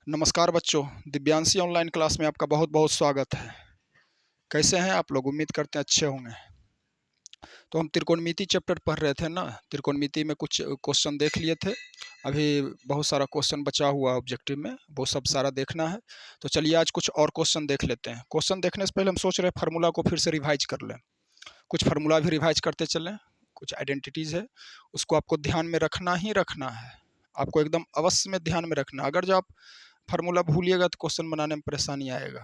नमस्कार बच्चों, Divyanshi online class में आपका बहुत बहुत स्वागत है। कैसे हैं आप लोग? उम्मीद करते हैं अच्छे होंगे। तो हम त्रिकोणमिति चैप्टर पढ़ रहे थे ना, त्रिकोणमिति में कुछ क्वेश्चन देख लिए थे। अभी बहुत सारा क्वेश्चन बचा हुआ ऑब्जेक्टिव में, वो सब सारा देखना है। तो चलिए आज कुछ और क्वेश्चन देख लेते हैं। क्वेश्चन देखने से पहले हम सोच रहे हैं फार्मूला को फिर से रिवाइज कर लें। कुछ फार्मूला भी रिवाइज करते चलें, कुछ आइडेंटिटीज़ है उसको आपको ध्यान में रखना ही रखना है। आपको एकदम अवश्य में ध्यान में रखना। अगर जो आप फार्मूला भूलिएगा तो क्वेश्चन बनाने में परेशानी आएगा।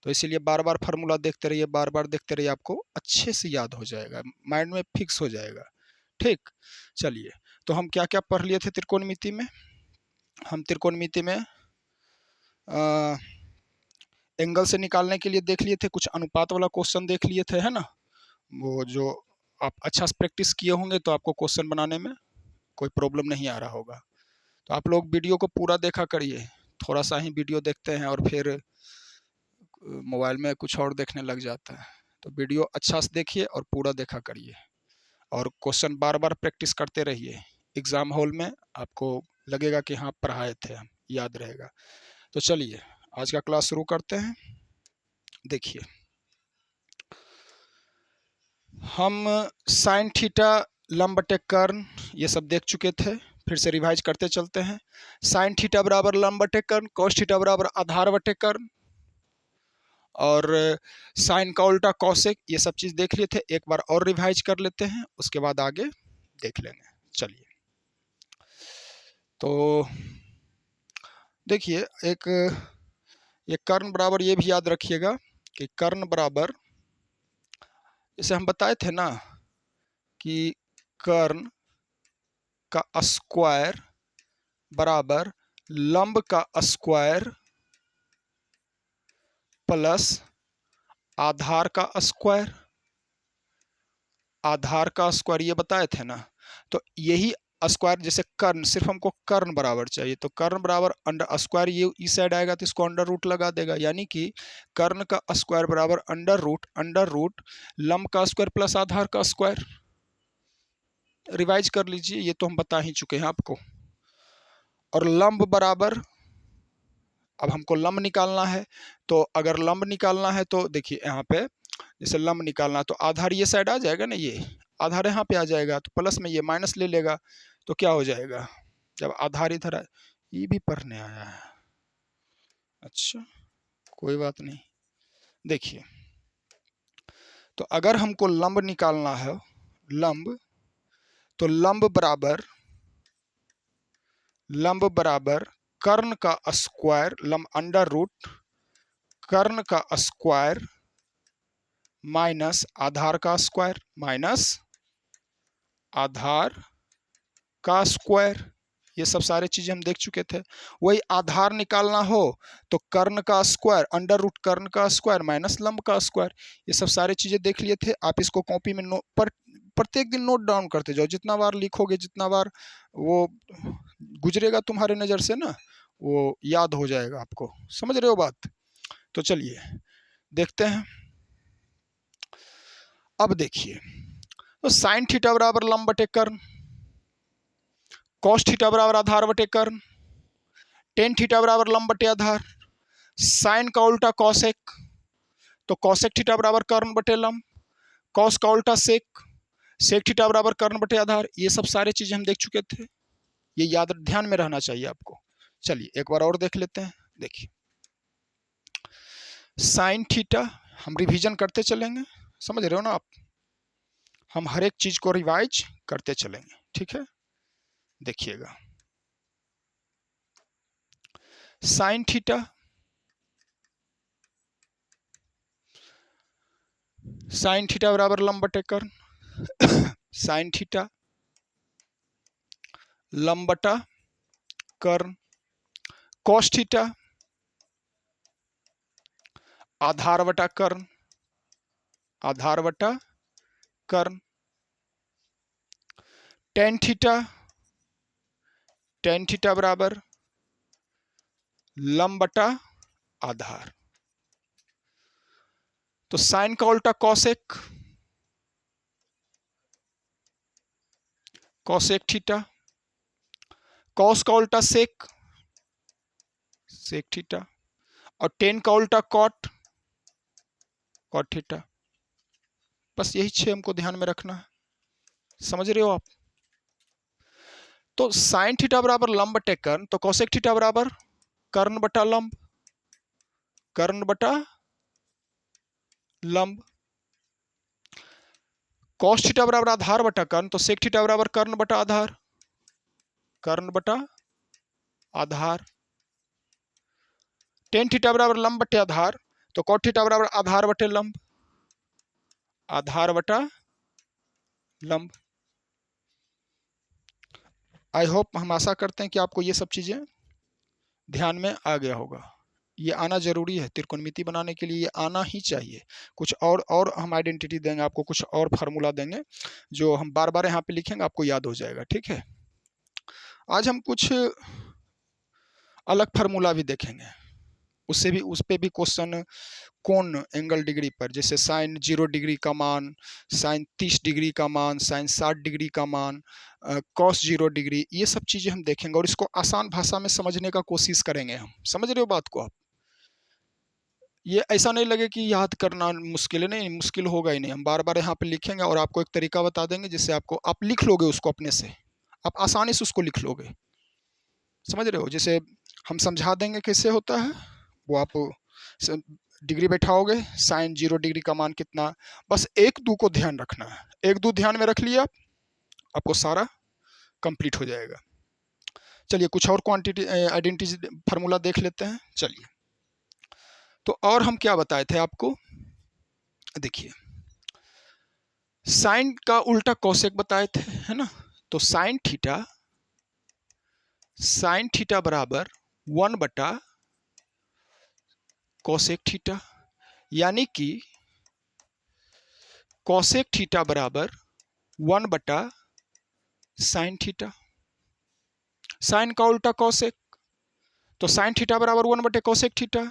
तो इसीलिए बार बार फार्मूला देखते रहिए, बार बार देखते रहिए, आपको अच्छे से याद हो जाएगा, माइंड में फिक्स हो जाएगा। ठीक, चलिए। तो हम क्या क्या पढ़ लिए थे त्रिकोणमिति में? हम त्रिकोणमिति में एंगल से निकालने के लिए देख लिए थे, कुछ अनुपात वाला क्वेश्चन देख लिए थे, है ना। वो जो आप अच्छा से प्रैक्टिस किए होंगे तो आपको क्वेश्चन बनाने में कोई प्रॉब्लम नहीं आ रहा होगा। तो आप लोग वीडियो को पूरा देखा करिए। थोड़ा सा ही वीडियो देखते हैं और फिर मोबाइल में कुछ और देखने लग जाता है। तो वीडियो अच्छा से देखिए और पूरा देखा करिए, और क्वेश्चन बार बार प्रैक्टिस करते रहिए। एग्ज़ाम हॉल में आपको लगेगा कि हाँ पढ़ाए थे हम, याद रहेगा। तो चलिए आज का क्लास शुरू करते हैं। देखिए, हम साइन थीटा, लंब बटे कर्ण, ये सब देख चुके थे। फिर से रिवाइज करते चलते हैं। साइन थीटा बराबर लंब बटे कर्ण, कॉस थीटा बराबर आधार बटे कर्ण, और साइन का उल्टा कॉसेक, ये सब चीज़ देख लिए थे। एक बार और रिवाइज कर लेते हैं, उसके बाद आगे देख लेंगे। चलिए, तो देखिए, एक ये कर्ण बराबर, ये भी याद रखिएगा कि कर्ण बराबर, जैसे हम बताए थे ना कि कर्ण का स्क्वायर बराबर लंब का स्क्वायर प्लस आधार का स्क्वायर। आधार का स्क्वायर ये बताए थे ना। तो यही स्क्वायर, जैसे कर्ण, सिर्फ हमको कर्ण बराबर चाहिए, तो कर्ण बराबर अंडर स्क्वायर, ये इस साइड आएगा तो इसको अंडर रूट लगा देगा, यानी कि कर्ण का स्क्वायर बराबर अंडर रूट लंब का स्क्वायर प्लस आधार का स्क्वायर। रिवाइज कर लीजिए, ये तो हम बता ही चुके हैं आपको। और लंब बराबर, अब हमको लंब निकालना है, तो अगर लंब निकालना है तो देखिए यहाँ पे, जैसे लंब निकालना तो आधार ये साइड आ जाएगा ना, ये आधार यहाँ पे आ जाएगा, तो प्लस में ये माइनस ले लेगा, तो क्या हो जाएगा जब आधार इधर आए। ये भी पढ़ने आया है, अच्छा कोई बात नहीं। देखिए, तो अगर हमको लंब निकालना है, लंब, तो लंब बराबर कर्ण का स्क्वायर, लंब अंडर रूट कर्ण का स्क्वायर माइनस आधार का स्क्वायर, माइनस आधार का स्क्वायर। ये सब सारे चीजें हम देख चुके थे। वही आधार निकालना हो तो कर्ण का स्क्वायर अंडर रूट कर्ण का स्क्वायर माइनस लंब का स्क्वायर। ये सब सारे चीजें देख लिए थे। आप इसको कॉपी में प्रत्येक दिन नोट डाउन करते जाओ। जितना बार लिखोगे, जितना बार वो गुजरेगा तुम्हारे नज़र से ना, वो याद हो जाएगा आपको। समझ रहे हो बात? तो चलिए देखते हैं। अब देखिए, तो साइन थीटा बराबर लंब बटे कर्ण, कॉस थीटा बराबर आधार बटे कर्ण, टेन थीटा बराबर लंब बटे आधार, साइन का उल्टा कॉसेक, तो कॉसेक थीटा बराबर कर्ण बटे लंब, कॉस का उल्टा सेक, सेक थीटा बराबर कर्ण बटे आधार। ये सब सारी चीजें हम देख चुके थे, ये याद ध्यान में रहना चाहिए आपको। चलिए एक बार और देख लेते हैं। देखिए, साइन थीटा, हम रिवीजन करते चलेंगे, समझ रहे हो ना आप। हम हर एक चीज को रिवाइज करते चलेंगे, ठीक है। देखिएगा, साइन थीटा, साइन थीटा बराबर लंब बटे कर्ण, साइन थीटा लंब बटा कर्ण, कॉस थीटा आधार बटा कर्ण, आधार बटा कर्ण, टेन थीटा, टेन थीटा बराबर लंब बटा आधार। तो साइन का उल्टा कॉसेक, कॉसेक थीटा, कॉस का उल्टा सेक, सेक थीटा, और टेन का उल्टा कॉट, कॉट थीटा। बस यही 6 हमको ध्यान में रखना है, समझ रहे हो आप। तो साइन थीटा बराबर लंब बटे कर्ण, तो कोसेक थीटा बराबर कर्ण बटा लंब, कर्ण बटा लंब। कॉस थीटा बराबर आधार बटा कर्ण, तो सेक थीटा बराबर कर्ण बटा आधार, कर्ण बटा आधार। टेन थीटा बराबर लंब बटे आधार, तो कॉट थीटा बराबर आधार बटे लंब, आधार बटा लंब। आई होप, हम आशा करते हैं कि आपको ये सब चीजें ध्यान में आ गया होगा। ये आना जरूरी है, त्रिकोणमिति बनाने के लिए ये आना ही चाहिए। कुछ और हम आइडेंटिटी देंगे आपको, कुछ और फार्मूला देंगे जो हम बार बार यहाँ पे लिखेंगे, आपको याद हो जाएगा, ठीक है। आज हम कुछ अलग फार्मूला भी देखेंगे, उससे भी, उस पे भी क्वेश्चन कोण एंगल डिग्री पर, जैसे साइन 0 डिग्री का मान, साइन 30 डिग्री का मान, साइन 60 डिग्री का मान, कॉस 0 डिग्री, ये सब चीजें हम देखेंगे और इसको आसान भाषा में समझने का कोशिश करेंगे हम। समझ रहे हो बात को आप? ये ऐसा नहीं लगे कि याद करना मुश्किल है, नहीं, मुश्किल होगा ही नहीं। हम बार बार यहाँ पे लिखेंगे और आपको एक तरीका बता देंगे जिससे आपको, आप लिख लोगे उसको अपने से, आप आसानी से उसको लिख लोगे। समझ रहे हो? जैसे हम समझा देंगे कैसे होता है वो, आप डिग्री बैठाओगे, साइन 0 डिग्री का मान कितना, बस 1-2 को ध्यान रखना है, 1-2 ध्यान में रख लिया आपको सारा कंप्लीट हो जाएगा। चलिए कुछ और क्वांटिटी आइडेंटिटी फार्मूला देख लेते हैं। चलिए, तो और हम क्या बताए थे आपको, देखिए साइन का उल्टा कोसेक बताए थे, है ना। तो साइन थीटा बराबर 1 बटा कोसेक थीटा, यानी कि कोसेक थीटा बराबर 1 बटा साइन थीटा, साइन का उल्टा कोसेक, तो साइन थीटा बराबर 1 बटे कोसेक थीटा,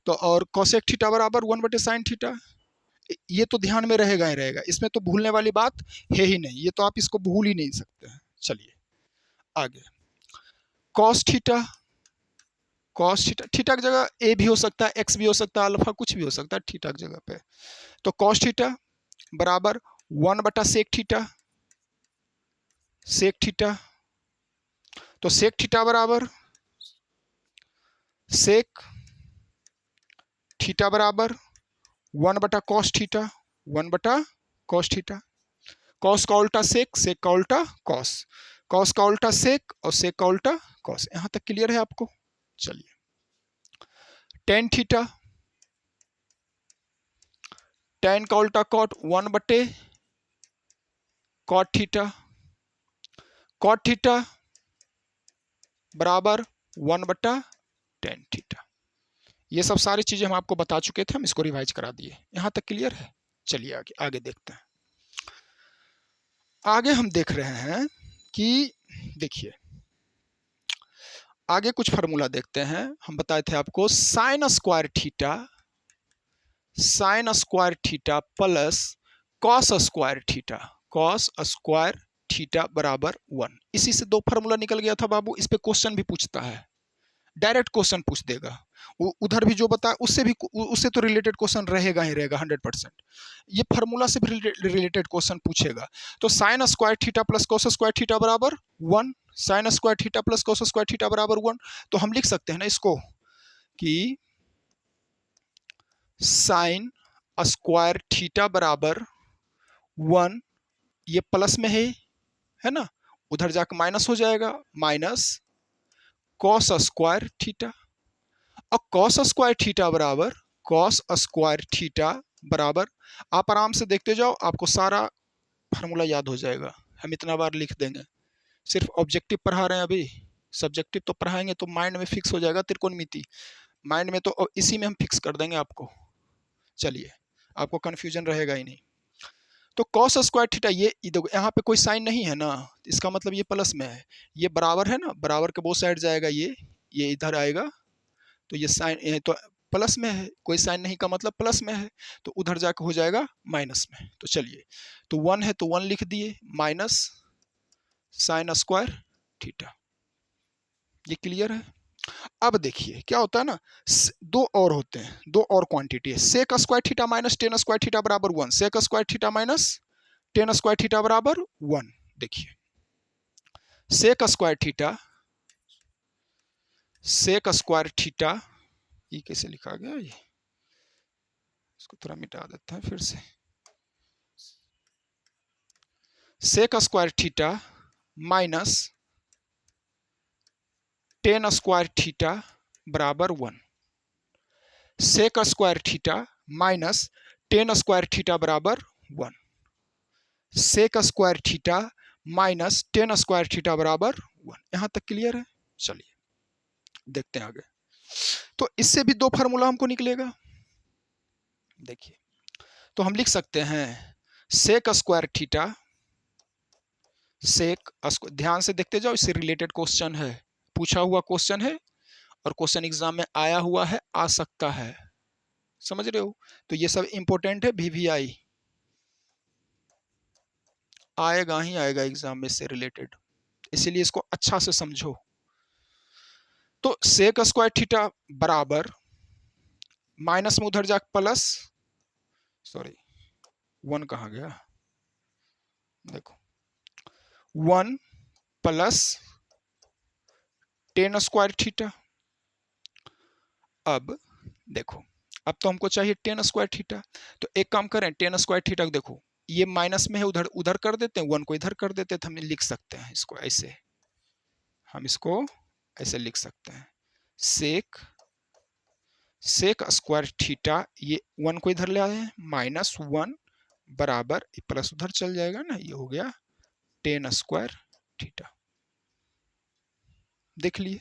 तो और कोसेक थीटा बराबर 1 बटे साइन थीटा। ये तो ध्यान में रहेगा ही रहेगा, इसमें तो भूलने वाली बात है ही नहीं, ये तो आप इसको भूल ही नहीं सकते हैं। चलिए आगे, cos theta, cos theta, theta की जगह ए भी हो सकता है, एक्स भी हो सकता है, अल्फा कुछ भी हो सकता है थीटा की जगह पे। तो कॉस थीटा बराबर 1 बटा सेक थीटा, सेक थीटा, तो सेक थीटा बराबर सेक थीटा बराबर 1 बटा कॉस थीटा, 1 बटा कॉस थीटा। कॉस का उल्टा सेक, सेक का उल्टा कॉस, कॉस का उल्टा सेक और सेक का उल्टा कॉस। यहां तक क्लियर है आपको? चलिए, टेन थीटा, टेन का उल्टा कॉट, 1 बटे कॉट थीटा, कॉट थीटा बराबर 1 बटा टेन थीटा। ये सब सारी चीजें हम आपको बता चुके थे, हम इसको रिवाइज करा दिए। यहां तक क्लियर है? चलिए आगे आगे देखते हैं। आगे हम देख रहे हैं कि, देखिए आगे कुछ फार्मूला देखते हैं। हम बताए थे आपको sign square theta, sine square theta plus cos square theta, cos square theta बराबर 1। इसी से 2 फार्मूला निकल गया था बाबू। इस पे क्वेश्चन भी पूछता है, डायरेक्ट क्वेश्चन पूछ देगा। उधर भी जो बताया उससे भी, उससे तो रिलेटेड क्वेश्चन रहेगा ही रहेगा 100%। ये फार्मूला से भी रिलेटेड क्वेश्चन पूछेगा। तो sine square theta plus cos square theta बराबर 1, sign square theta plus cos square theta बराबर 1। तो हम लिख सकते हैं ना इसको कि साइन स्क्वायर थीटा बराबर 1, ये प्लस में है ना, उधर जाकर माइनस हो जाएगा, माइनस कॉस स्क्वायर थीटा, और कॉस स्क्वायर थीटा बराबर, कॉस स्क्वायर थीटा बराबर, आप आराम से देखते जाओ, आपको सारा फार्मूला याद हो जाएगा। हम इतना बार लिख देंगे, सिर्फ ऑब्जेक्टिव पढ़ा रहे हैं अभी, सब्जेक्टिव तो पढ़ाएंगे तो माइंड में फिक्स हो जाएगा त्रिकोणमिति, माइंड में तो इसी में हम फिक्स कर देंगे आपको। चलिए, आपको कन्फ्यूजन रहेगा ही नहीं। तो कॉस स्क्वायर थीटा, ये देखो यहाँ पे कोई साइन नहीं है ना, इसका मतलब ये प्लस में है, ये बराबर है ना, बराबर के बोथ साइड जाएगा, ये इधर आएगा, तो ये साइन तो प्लस में है, कोई साइन नहीं का मतलब प्लस में है, तो उधर जाकर हो जाएगा माइनस में। तो चलिए, तो 1 है तो 1 लिख दिए, माइनस साइन स्क्वायर थीटा। ये क्लियर है? अब देखिए क्या होता है ना, दो और होते हैं, दो और क्वांटिटी है, sec square theta minus tan square theta बराबर 1, sec square theta minus tan square theta बराबर 1। देखिए sec square theta, sec square theta, ये कैसे लिखा गया, ये इसको थोड़ा मिटा देते हैं फिर से, sec square theta minus tan square theta बराबर 1, sec square theta minus tan square theta बराबर 1, sec square theta minus tan square theta बराबर 1। यहां तक क्लियर है? चलिए देखते हैं आगे। तो इससे भी दो फार्मूला हमको निकलेगा। देखिए तो हम लिख सकते हैं सेक स्क्वायर थीटा, सेक, ध्यान से देखते जाओ, इससे रिलेटेड क्वेश्चन है, पूछा हुआ क्वेश्चन है और क्वेश्चन एग्जाम में आया हुआ है, आ सकता है, समझ रहे हो? तो ये सब इंपॉर्टेंट है, वीवीआई आएगा ही आएगा एग्जाम में से रिलेटेड, इसीलिए इसको अच्छा से समझो। तो सेक स्क्वायर थीटा बराबर, माइनस में उधर जाकर प्लस, सॉरी 1 कहाँ गया, देखो 1 प्लस टेन स्क्वायर थीटा। अब देखो, अब तो हमको चाहिए टेन स्क्वायर थीटा, तो एक काम करें, टेन स्क्वायर थीटा देखो ये माइनस में है, उधर उधर कर देते हैं, 1 को इधर कर देते हैं, तो हम लिख सकते हैं इसको ऐसे, हम इसको ऐसे लिख सकते हैं, सेक, सेक स्क्वायर थीटा, ये 1 को इधर ले आए हैं, माइनस 1 बराबर प्लस उधर चल जाएगा ना, ये हो गया टेन स्क्वायर थीटा। देख लिए,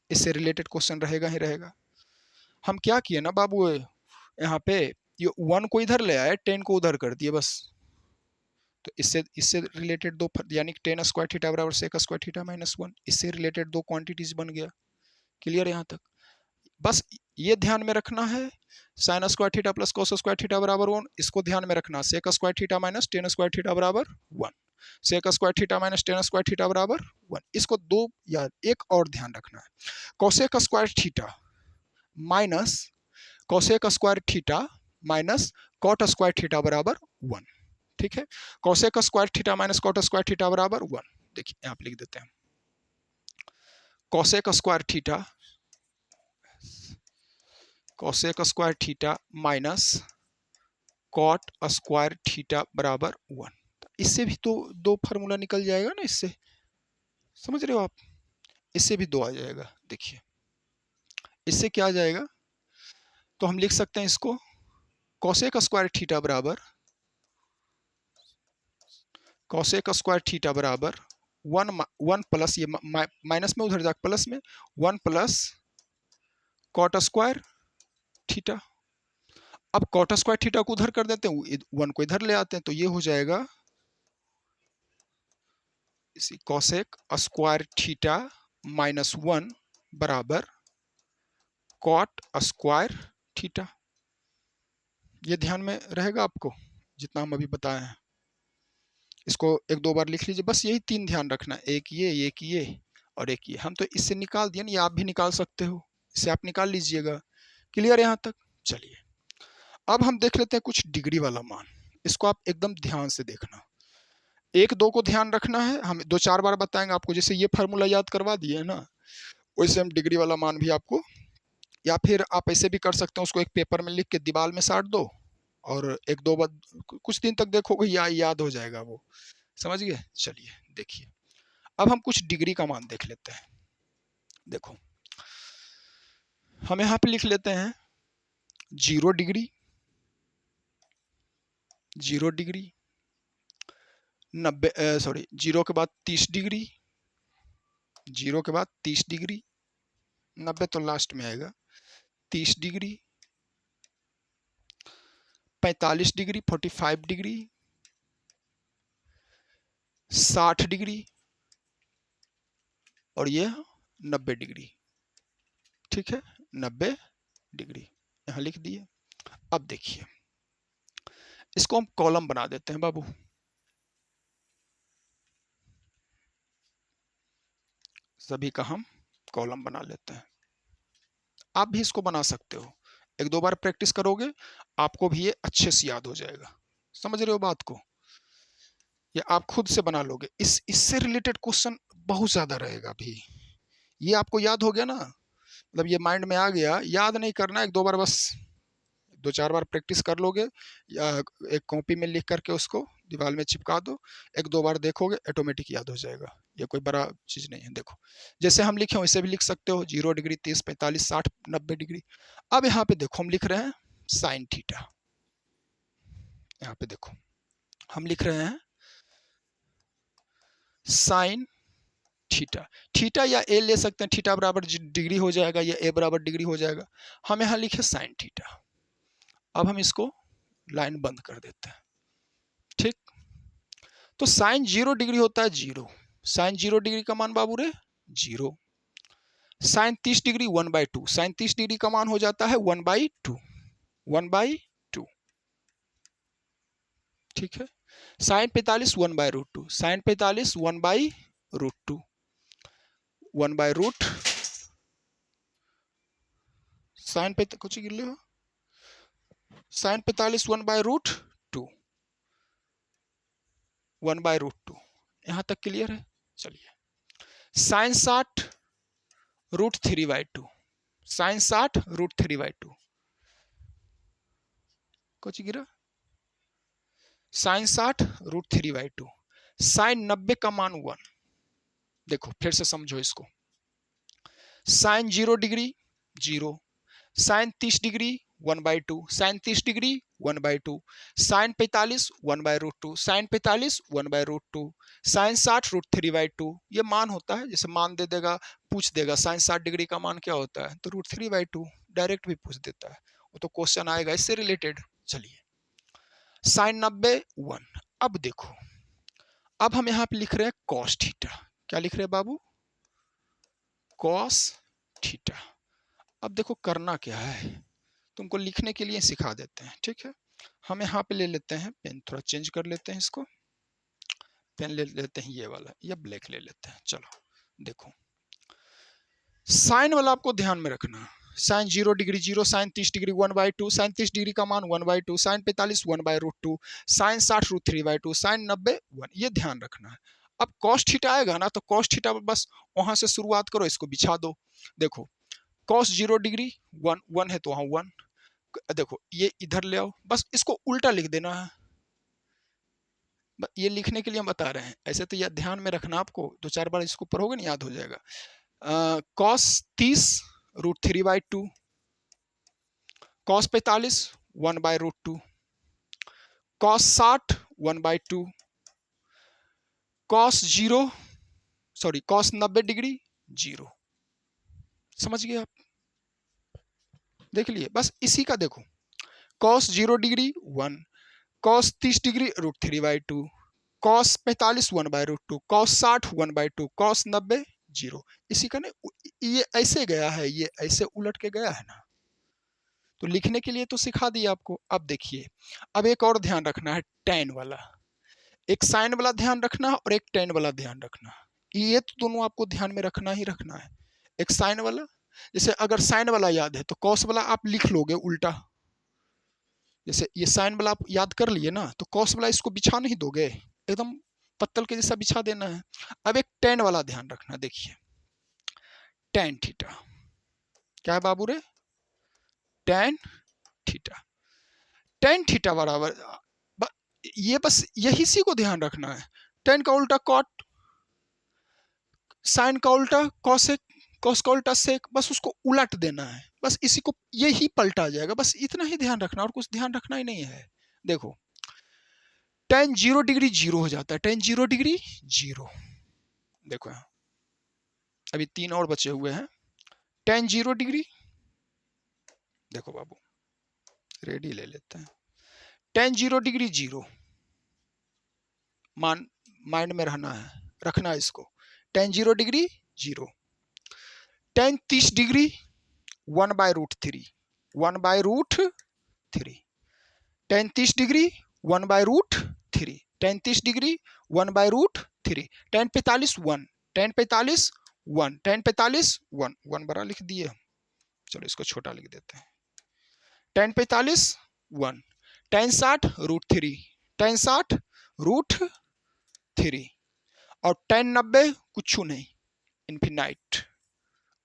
इससे रिलेटेड क्वेश्चन रहेगा ही रहेगा। हम क्या किए ना बाबू, यहाँ पे ये 1 को इधर ले आए, 10 को उधर कर दिए बस। तो इससे इससे रिलेटेड दो, यानी टेन स्क्वायर थीटा बराबर सेक स्क्वायर थीटा माइनस 1, इससे रिलेटेड दो क्वांटिटीज बन गया। क्लियर यहाँ तक? बस ये ध्यान में रखना है, sine square theta plus cos square theta बराबर 1, इसको ध्यान में रखना, sec square theta minus tan square theta बराबर 1, sec square theta minus tan square theta बराबर 1, इसको दो, या एक और ध्यान रखना है, cosec square theta minus cosec square theta minus cot square theta बराबर 1। ठीक है, cosec square theta minus cot square theta बराबर 1। देखिए यहाँ पे लिख देते हैं, cosec square theta, cosec square theta minus cot square theta बराबर 1। इससे भी तो दो फार्मूला निकल जाएगा ना, इससे, समझ रहे हो आप? इससे भी दो आ जाएगा। देखिए इससे क्या आ जाएगा, तो हम लिख सकते हैं इसको, कोसेक स्क्वायर थीटा बराबर, कोसेक स्क्वायर थीटा बराबर 1 प्लस, ये माइनस में उधर जाकर प्लस में, 1 प्लस कॉट स्क्वायर थीटा। अब कॉट स्क्वायर थीटा को उधर कर देते हैं, 1 को इधर ले आते हैं, तो ये हो जाएगा इसी कोसेक स्क्वायर थीटा माइनस 1 बराबर कॉट स्क्वायर थीटा। ये ध्यान में रहेगा आपको जितना हम अभी बताए हैं, इसको एक दो बार लिख लीजिए, बस यही तीन ध्यान रखना, एक ये और एक ये। हम तो इससे निकाल दिए ना, ये आप भी निकाल सकते हो, इससे आप निकाल लीजिएगा। क्लियर यहाँ तक? चलिए अब हम देख लेते हैं कुछ डिग्री वाला मान, इसको आप एकदम ध्यान से देखना, एक दो को ध्यान रखना है, हम दो चार बार बताएंगे आपको, जैसे ये फार्मूला याद करवा दिए है ना, वैसे हम डिग्री वाला मान भी आपको, या फिर आप ऐसे भी कर सकते हैं, उसको एक पेपर में लिख के दीवार में साट दो, और एक दो बार कुछ दिन तक देखोगे याद हो जाएगा वो, समझ गए? चलिए देखिए, अब हम कुछ डिग्री का मान देख लेते हैं। देखो हम यहाँ पे लिख लेते हैं 0 डिग्री, 0 डिग्री, 90, सॉरी 0 के बाद 30 डिग्री, 0 के बाद 30 डिग्री, 90 तो लास्ट में आएगा, 30 डिग्री, 45 डिग्री, 45 डिग्री, 60 डिग्री, और ये 90 डिग्री। ठीक है, 90 डिग्री यहाँ लिख दिए। अब देखिए इसको हम कॉलम बना देते हैं बाबू, सभी का हम कॉलम बना लेते हैं। आप भी इसको बना सकते हो, एक दो बार प्रैक्टिस करोगे आपको भी ये अच्छे से याद हो जाएगा। समझ रहे हो बात को, ये आप खुद से बना लोगे। इससे रिलेटेड क्वेश्चन बहुत ज्यादा रहेगा भी। ये आपको याद हो गया ना, मतलब ये माइंड में आ गया, याद नहीं करना, एक दो बार बस दो चार बार प्रैक्टिस कर लोगे, या एक कॉपी में लिख करके उसको दीवार में चिपका दो, एक दो बार देखोगे ऑटोमेटिक याद हो जाएगा। ये कोई बड़ा चीज नहीं है। देखो जैसे हम लिखे हो वैसे भी लिख सकते हो, 0 डिग्री, 30, 45, 60, 90 डिग्री। अब यहाँ पे देखो हम लिख रहे हैं साइन थीटा। यहाँ पे देखो हम लिख रहे हैं साइन थीटा। थीटा या ए ले सकते हैं, थीटा बराबर डिग्री हो जाएगा या ए बराबर डिग्री हो जाएगा। हम यहाँ लिखे साइन थीटा। अब हम इसको लाइन बंद कर देते हैं, ठीक। तो साइन 0 डिग्री होता है 0, साइन 0 डिग्री का मान बाबू रे 0। साइन 30 डिग्री 1/2, साइन 30 डिग्री का मान हो जाता है 1/2, 1/2, ठीक है। साइन 45 1/√2, साइन 45 1/√2, 1/रूट साइन पे कुछ गिर ले हो, साइन 45 1/√2, 1/√2। यहां तक क्लियर है। चलिए साइन 60 √3/2, साइन 60 √3/2, कुछ गिरा, साइन 60 √3/2। साइन 90 का मान 1। देखो फिर से समझो इसको, sine 0 degree 0, sine 30 degree 1/2, sine 30 degree 1/2, sine 45 1/√2, sine 45 1/√2, sine 60 √3/2। ये मान होता है, जैसे मान दे देगा, पूछ देगा साइन 60 डिग्री का मान क्या होता है, तो √3/2 डायरेक्ट भी पूछ देता है, वो तो क्वेश्चन आएगा इससे रिलेटेड। चलिए साइन 90 1। अब देखो, अब हम यहाँ पे लिख रहे हैं कॉस थीटा। क्या लिख रहे हैं बाबू, कॉस थीटा। अब देखो करना क्या है, तुमको लिखने के लिए सिखा देते हैं, ठीक है। हम यहाँ पे ले लेते हैं पेन, थोड़ा चेंज कर लेते हैं इसको, पेन ले लेते हैं ये वाला, या ब्लैक ले लेते हैं। चलो देखो साइन वाला आपको ध्यान में रखना, sine 0 degree 0, sine 30 degree 1/2, sine 30 degree का मान 1/2, साइन 45 1/√2, साइन 60 √3/2, साइन 90 1, ये ध्यान रखना है। अब कॉस थीटा आएगा ना, तो कॉस थीटा बस वहां से शुरुआत करो, इसको बिछा दो। देखो कॉस 0 डिग्री 1 1 है तो वहां 1, देखो ये इधर ले आओ, बस इसको उल्टा लिख देना है। ये लिखने के लिए हम बता रहे हैं, ऐसे तो यह ध्यान में रखना, आपको दो चार बार इसको पढ़ोगे ना याद हो जाएगा। Cos 30 √3/2, cos 45 1/√2, cos 60 1/2, cos 90 degree 0। समझ गए आप, देख लिए बस इसी का। देखो cos 0 degree 1, cos 30 degree √3/2, cos 45 1/√2, cos 60 1/2, cos 90 0। इसी का ना, ये ऐसे गया है, ये ऐसे उलट के गया है ना, तो लिखने के लिए तो सिखा दिया आपको। अब देखिए, अब एक और ध्यान रखना है, टैन वाला। एक साइन वाला ध्यान रखना है और एक टैन वाला ध्यान रखना है। ये तो दोनों आपको ध्यान में रखना ही रखना है। एक साइन वाला, जैसे अगर साइन वाला याद है तो कॉस वाला आप लिख लोगे उल्टा, जैसे ये साइन वाला आप याद कर लिए ना, तो कॉस वाला इसको बिछा नहीं दोगे, एकदम पत्तल के जैसा बिछा देना है। अब एक टैन वाला ध्यान रखना, देखिए टैन थीटा। क्या है बाबू रे, टैन थीटा। टैन थीटा बराबर, ये बस यही सी को ध्यान रखना है। टैन का उल्टा कॉट, साइन का उल्टा कॉसेक, कॉस का उल्टा सेक, बस उसको उलट देना है, बस इसी को, यही पलटा जाएगा, बस इतना ही ध्यान रखना और कुछ ध्यान रखना ही नहीं है। देखो tan 0 डिग्री 0 हो जाता है, tan 0 डिग्री 0। देखो यहाँ अभी 3 और बचे हुए हैं। tan 0 डिग्री, देखो बाबू रेडी ले लेते हैं, tan 0 डिग्री 0, मान माइंड में रहना है, रखना है इसको, tan 0 degree 0, tan 30 degree 1/√3, 1/√3, tan 30 degree 1/√3, tan 30 degree 1/√3, tan 45 1, tan 45 1, tan 45 1, 1 बड़ा लिख दिए हम। चलो इसको छोटा लिख देते हैं। tan 45 1, tan 60 √3, tan 60 √3 और tan 90 कुछ नहीं, इन्फिनाइट,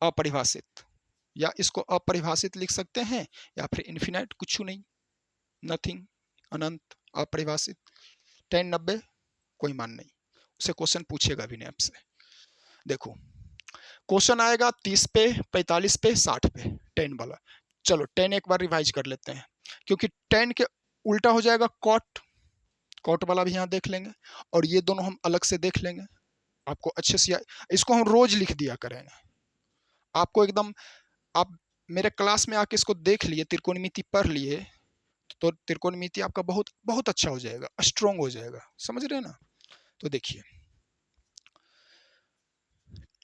अपरिभाषित, या इसको अपरिभाषित लिख सकते हैं या फिर इन्फिनाइट, कुछ नहीं, नथिंग, अनंत, अपरिभाषित। tan 90 कोई मान नहीं, उसे क्वेश्चन पूछेगा भी नहीं आपसे। देखो क्वेश्चन आएगा 30 पे, 45 पे, 60 पे, tan वाला। चलो tan एक बार रिवाइज कर लेते हैं, क्योंकि tan के उल्टा हो जाएगा cot, cot वाला भी यहाँ देख लेंगे, और ये दोनों हम अलग से देख लेंगे। आपको अच्छे से इसको हम रोज लिख दिया करेंगे, आपको एकदम, आप मेरे क्लास में आके इसको देख लिए, त्रिकोणमिति पढ़ लिए, तो त्रिकोणमिति आपका बहुत बहुत अच्छा हो जाएगा, स्ट्रॉन्ग हो जाएगा, समझ रहे हैं ना। तो देखिए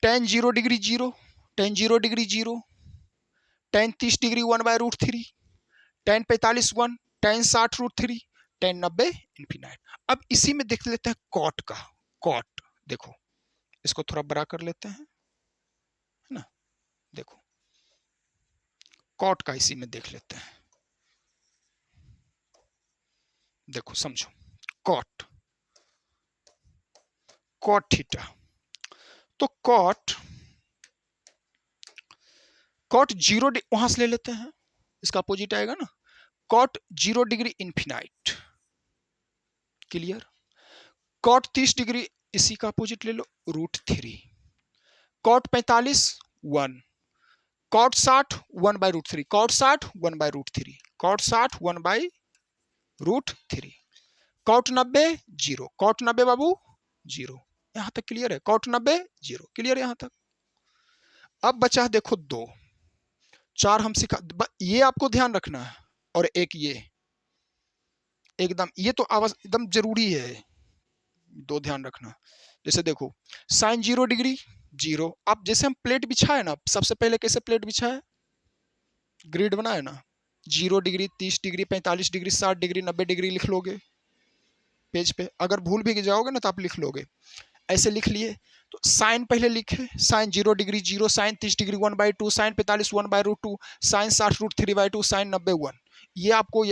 tan 0 degree 0, tan 0 degree 0, tan 30 degree 1/√3, tan 45 1, tan 60 √3, tan 90 infinite. अब इसी में देख लेते हैं कॉट का, कॉट देखो, इसको थोड़ा बड़ा कर लेते हैं, है ना। देखो कॉट का इसी में देख लेते हैं, देखो समझो, कॉट, कॉट थीटा, तो कॉट, कॉट 0 वहां से ले लेते हैं, इसका अपोजिट आएगा ना, cot 0 degree infinite, clear. Cot 30 degree, इसी का अपोजिट ले लो, √3, cot 45 1, cot 60 1/√3, cot 60 1/√3, cot 60 1/√3, cot 90 0, cot 90 बाबू 0, यहां तक क्लियर है, कॉट 90 0, क्लियर यहां तक। अब बचा देखो 2 4 हम सिखा, ये आपको ध्यान रखना है, और एक ये एकदम, ये तो एकदम जरूरी है, 2 ध्यान रखना। जैसे देखो साइन 0 डिग्री 0, अब जैसे हम प्लेट बिछाए ना, सबसे पहले कैसे प्लेट बिछाए, ग्रिड बनाए ना, 0 degree 30 degree 45 degree 60 degree 90 degree लिख लोगे पेज पे, अगर भूल भी जाओगे ना तो आप लिख लोगे, ऐसे लिख लिए। तो साइन पहले लिखे, sine 0 degree 0, sine 30 degree 1/2, sine 45 1/√2, sine 60 √3/2, sine 90 1। ये आपको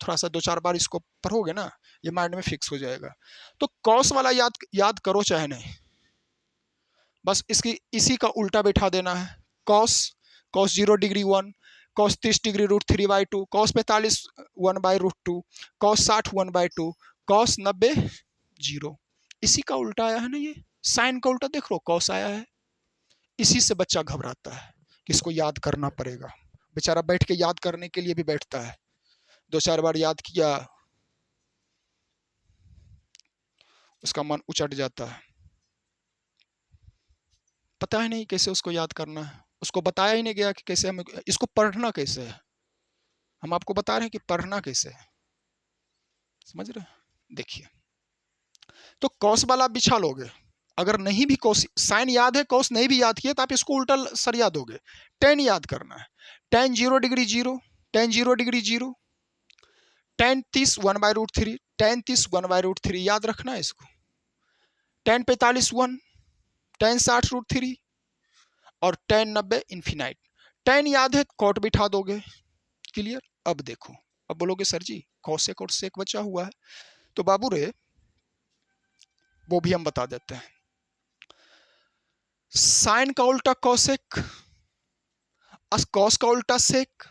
थोड़ा सा 2-4 बार इसको पढ़ोगे ना, ये माइंड में फिक्स हो जाएगा। तो कॉस वाला याद करो चाहे नहीं, बस इसी का उल्टा बैठा देना है, cos, cos 0 degree 1, cos 30 degree √3/2, cos 45 1/√2, cos 60 1/2, cos 90 0, इसी का उल्टा आया है ना, ये साइन का उल्टा देख लो, कॉस आया है। इसी से बच्चा घबराता है कि इसको याद करना पड़ेगा, बेचारा बैठ के याद करने के लिए भी बैठता है, 2-4 बार याद किया उसका मन उचट जाता है, पता ही नहीं कैसे उसको याद करना है, उसको बताया ही नहीं गया कि कैसे हमें इसको पढ़ना कैसे है, हम आपको बता रहे हैं कि पढ़ना कैसे है, समझ रहे हैं। देखिए तो कॉस वाला बिछा लोगे, अगर नहीं भी कॉस साइन याद है, कॉस नहीं भी याद किया, तो आप इसको उल्टा सरिया दोगे। tan याद करना है, tan 0 degree 0, tan 0 degree 0, tan 30 1/√3, tan 30 1/√3 याद रखना है इसको, tan 45 1, tan 60 √3 और tan 90 इन्फिनाइट। tan याद है, कॉट बिठा दोगे, क्लियर। अब देखो, अब बोलोगे सर जी कॉसेक और सेक बचा हुआ है, तो बाबू रे वो भी हम बता देते हैं, साइन का उल्टा कॉसेक, कॉस का उल्टा सेक,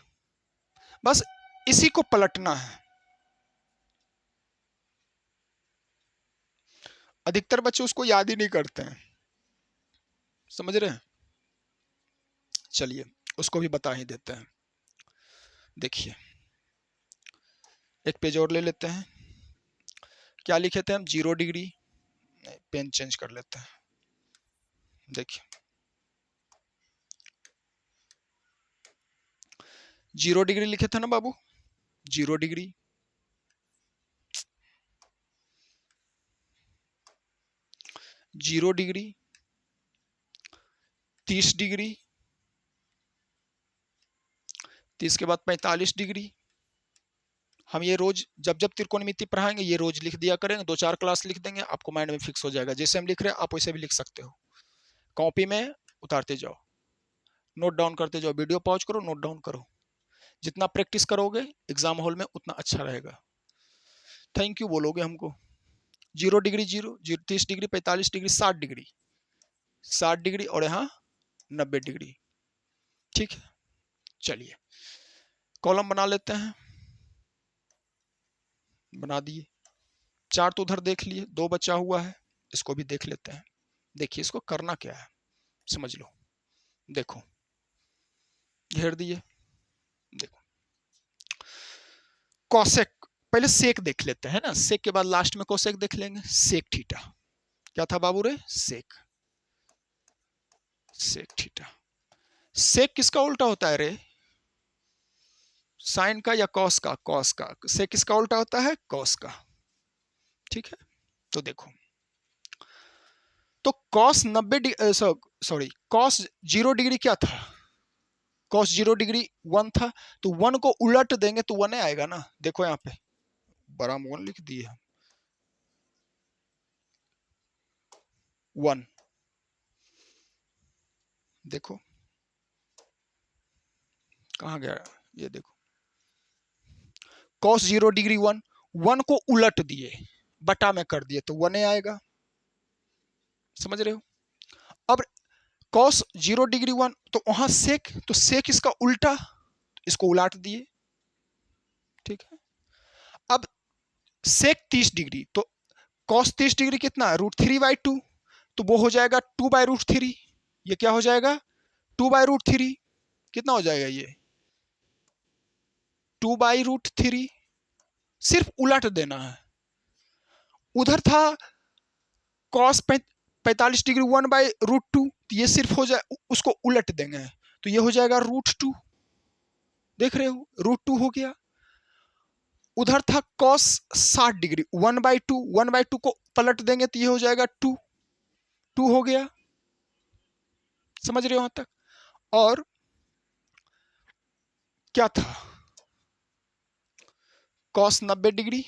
बस इसी को पलटना है। अधिकतर बच्चे उसको याद ही नहीं करते हैं, समझ रहे हैं। चलिए उसको भी बता ही देते हैं। देखिए एक पेज और ले लेते हैं, क्या लिखे थे हम, 0 डिग्री, पेन चेंज कर लेते हैं। देखिए 0 डिग्री लिखे थे ना बाबू, 0 डिग्री, 0 डिग्री, 30 डिग्री, 30 के बाद 45 डिग्री। हम ये रोज जब जब त्रिकोणमिति पढ़ाएंगे ये रोज लिख दिया करेंगे, 2-4 क्लास लिख देंगे, आपको माइंड में फिक्स हो जाएगा। जैसे हम लिख रहे हैं आप वैसे भी लिख सकते हो, कॉपी में उतारते जाओ, नोट डाउन करते जाओ, वीडियो पॉज करो, नोट डाउन करो। जितना प्रैक्टिस करोगे एग्जाम हॉल में उतना अच्छा रहेगा। थैंक यू बोलोगे हमको। 0 degree 0, 30 degree, 45 degree, 60 degree, 60 degree और यहाँ 90 डिग्री। ठीक है, चलिए कॉलम बना लेते हैं। बना दिए। चार तो उधर देख लिए, 2 बचा हुआ है, इसको भी देख लेते हैं। देखिए इसको करना क्या है, समझ लो। देखो घेर दिए। देखो कॉसेक, पहले सेक देख लेते हैं ना, सेक के बाद लास्ट में कोसेक देख लेंगे। सेक थीटा क्या था बाबू रे? सेक, सेक थीटा। सेक किसका उल्टा होता है रे? साइन का या कॉस का? कॉस का। सेक किसका उल्टा होता है? कॉस का। ठीक है, तो देखो तो cos 90 degree, sorry cos 0 degree क्या था? कॉस 0 डिग्री 1 था, तो 1 को उलट देंगे तो 1 आएगा ना। देखो यहाँ पे बड़ा 1 लिख दिए हम, 1। देखो कहाँ गया ये, देखो कॉस 0 डिग्री 1, 1 को उलट दिए, बटा में कर दिए तो 1 आएगा। समझ रहे हो? अब कॉस 0 डिग्री 1, तो वहां सेक, तो सेक इसका उल्टा, इसको उलट दिए। ठीक है, अब सेक 30 डिग्री, तो कॉस 30 डिग्री कितना है? √3/2, तो वो हो जाएगा 2/√3। ये क्या हो जाएगा? 2/√3। कितना हो जाएगा ये? 2/√3। सिर्फ उलट देना है। उधर था कॉस 45 डिग्री 1/√2, तो ये सिर्फ हो जाए, उसको उलट देंगे तो ये हो जाएगा √2। देख रहे हो, √2 हो गया। उधर था कॉस 60 डिग्री 1/2, 1/2 को पलट देंगे तो ये हो जाएगा 2, 2 हो गया। समझ रहे हो यहां तक? और क्या था? कॉस 90 डिग्री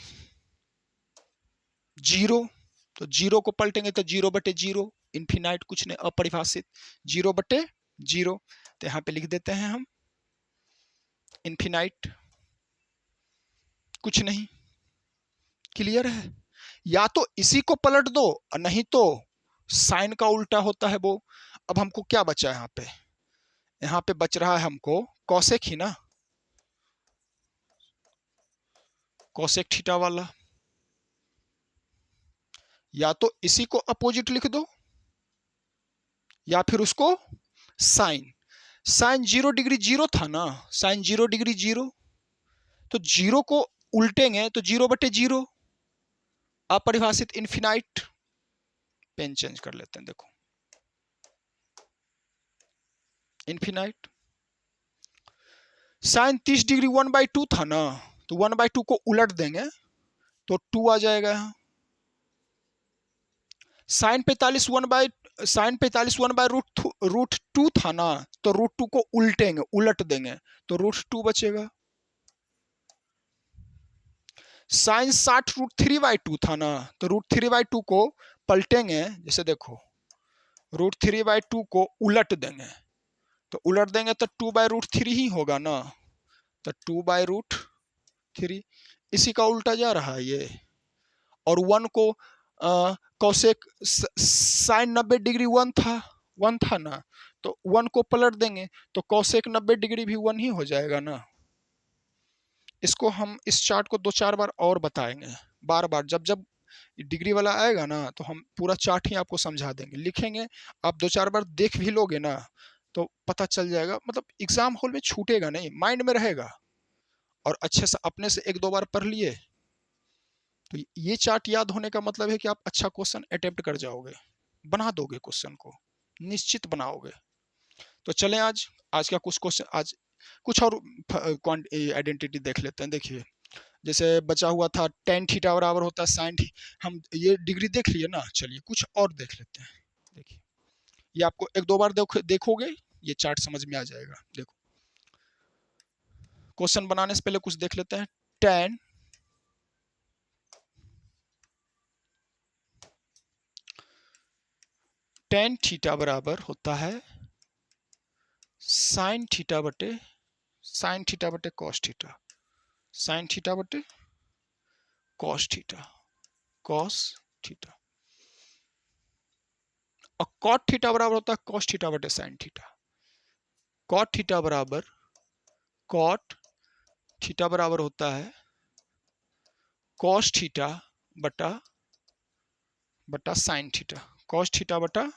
0, तो 0 को पलटेंगे तो 0/0, इन्फिनाइट, कुछ नहीं, अपरिभाषित। 0/0, तो यहां पे लिख देते हैं हम इन्फिनाइट, कुछ नहीं। क्लियर है? या तो इसी को पलट दो, नहीं तो साइन का उल्टा होता है वो। अब हमको क्या बचा है यहाँ पे? यहाँ पे बच रहा है हमको कॉसेक ही ना, कॉसेक थीटा वाला। या तो इसी को अपोजिट लिख दो या फिर उसको साइन। साइन 0 डिग्री 0 था ना, साइन 0 डिग्री 0, तो 0 को उल्टेंगे तो 0/0, अपरिभाषित, इन्फिनाइट। पेन चेंज कर लेते हैं, देखो इन्फिनाइट। साइन 30 डिग्री 1/2 था ना, तो 1/2 को उलट देंगे तो 2 आ जाएगा यहाँ। साइन 45 1/√2 था ना, तो √2 को उल्टेंगे, उलट देंगे तो √2 बचेगा। साइन 60 √3/2 था ना, तो √3/2 को पलटेंगे, जैसे देखो √3/2 को उलट देंगे, तो उलट देंगे तो 2/√3 ही होगा ना, तो 2/√3। इसी का उल्टा जा रहा है ये। और 1 को कौसेक, साइन 90 डिग्री 1 था ना, तो 1 को पलट देंगे तो कौसेक 90 डिग्री भी 1 ही हो जाएगा ना। इसको हम इस चार्ट को 2-4 बार और बताएंगे, बार बार जब जब डिग्री वाला आएगा ना, तो हम पूरा चार्ट ही आपको समझा देंगे, लिखेंगे। आप 2-4 बार देख भी लोगे ना तो पता चल जाएगा, मतलब एग्जाम हॉल में छूटेगा नहीं, माइंड में रहेगा। और अच्छे से अपने से 1-2 बार पढ़ लिए तो ये चार्ट याद होने का मतलब है कि आप अच्छा क्वेश्चन अटेम्प्ट कर जाओगे, बना दोगे क्वेश्चन को, निश्चित बनाओगे। तो चलें आज का कुछ क्वेश्चन, आज कुछ और आइडेंटिटी देख लेते हैं। देखिए जैसे बचा हुआ था tan थीटा बराबर होता है sin थीटा, हम ये डिग्री देख लिए ना, चलिए कुछ और देख लेते हैं। देखिए ये आपको 1-2 बार देखोगे ये चार्ट समझ में आ जाएगा। देखो क्वेश्चन बनाने से पहले कुछ देख लेते हैं। tan थीटा बराबर होता है साइन थीटा बटे कॉस थीटा, साइन थीटा बटे कॉस थीटा, कॉस थीटा। और कॉट थीटा बराबर होता है कॉस थीटा बटे साइन थीटा। कॉट थीटा बराबर कॉट थीटा बराबर होता है कॉस थीटा बटा साइन थीटा, कॉस थीटा बटा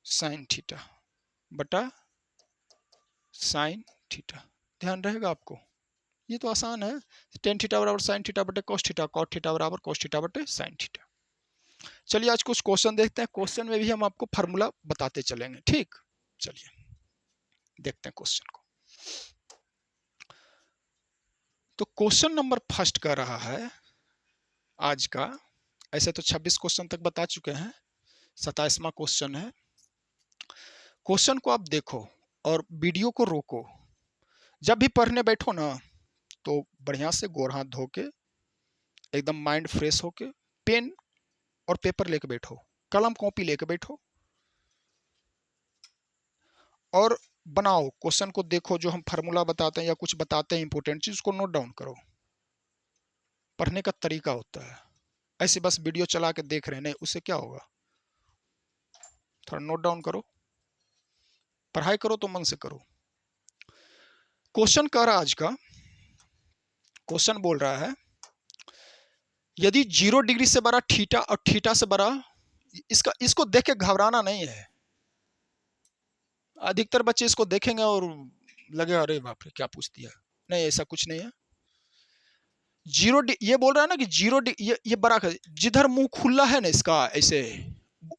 साइन थीटा बटा साइन थीटा। ध्यान रहेगा आपको, ये तो आसान है। टेन थीटा बराबर साइन थीटा बटे कॉस थीटा, कॉट थीटा बराबर कॉस थीटा बटे साइन थीटा। चलिए आज कुछ क्वेश्चन देखते हैं, क्वेश्चन में भी हम आपको फार्मूला बताते चलेंगे, ठीक। चलिए देखते हैं क्वेश्चन को। तो क्वेश्चन नंबर फर्स्ट का रहा है आज का, ऐसे तो 26 क्वेश्चन तक बता चुके हैं, 27वां क्वेश्चन है। क्वेश्चन को आप देखो और वीडियो को रोको। जब भी पढ़ने बैठो ना तो बढ़िया से गोर हाथ धो के एकदम माइंड फ्रेश होके पेन और पेपर लेके बैठो, कलम कॉपी लेके बैठो और बनाओ। क्वेश्चन को देखो, जो हम फार्मूला बताते हैं या कुछ बताते हैं इंपॉर्टेंट चीज, उसको नोट डाउन करो। पढ़ने का तरीका होता है, ऐसे बस वीडियो चला के देख रहे हैं नहीं, उससे क्या होगा। थोड़ा नोट डाउन करो, पढ़ाई करो तो मन से करो। क्वेश्चन कह रहा आज का क्वेश्चन बोल रहा है यदि 0 डिग्री से बड़ा थीटा और थीटा से बड़ा, इसको देख के घबराना नहीं है। अधिकतर बच्चे इसको देखेंगे और लगेगा अरे बाप रे क्या पूछ दिया, नहीं ऐसा कुछ नहीं है। ये बोल रहा है ना कि 0 ये बड़ा, जिधर मुंह खुला है ना इसका ऐसे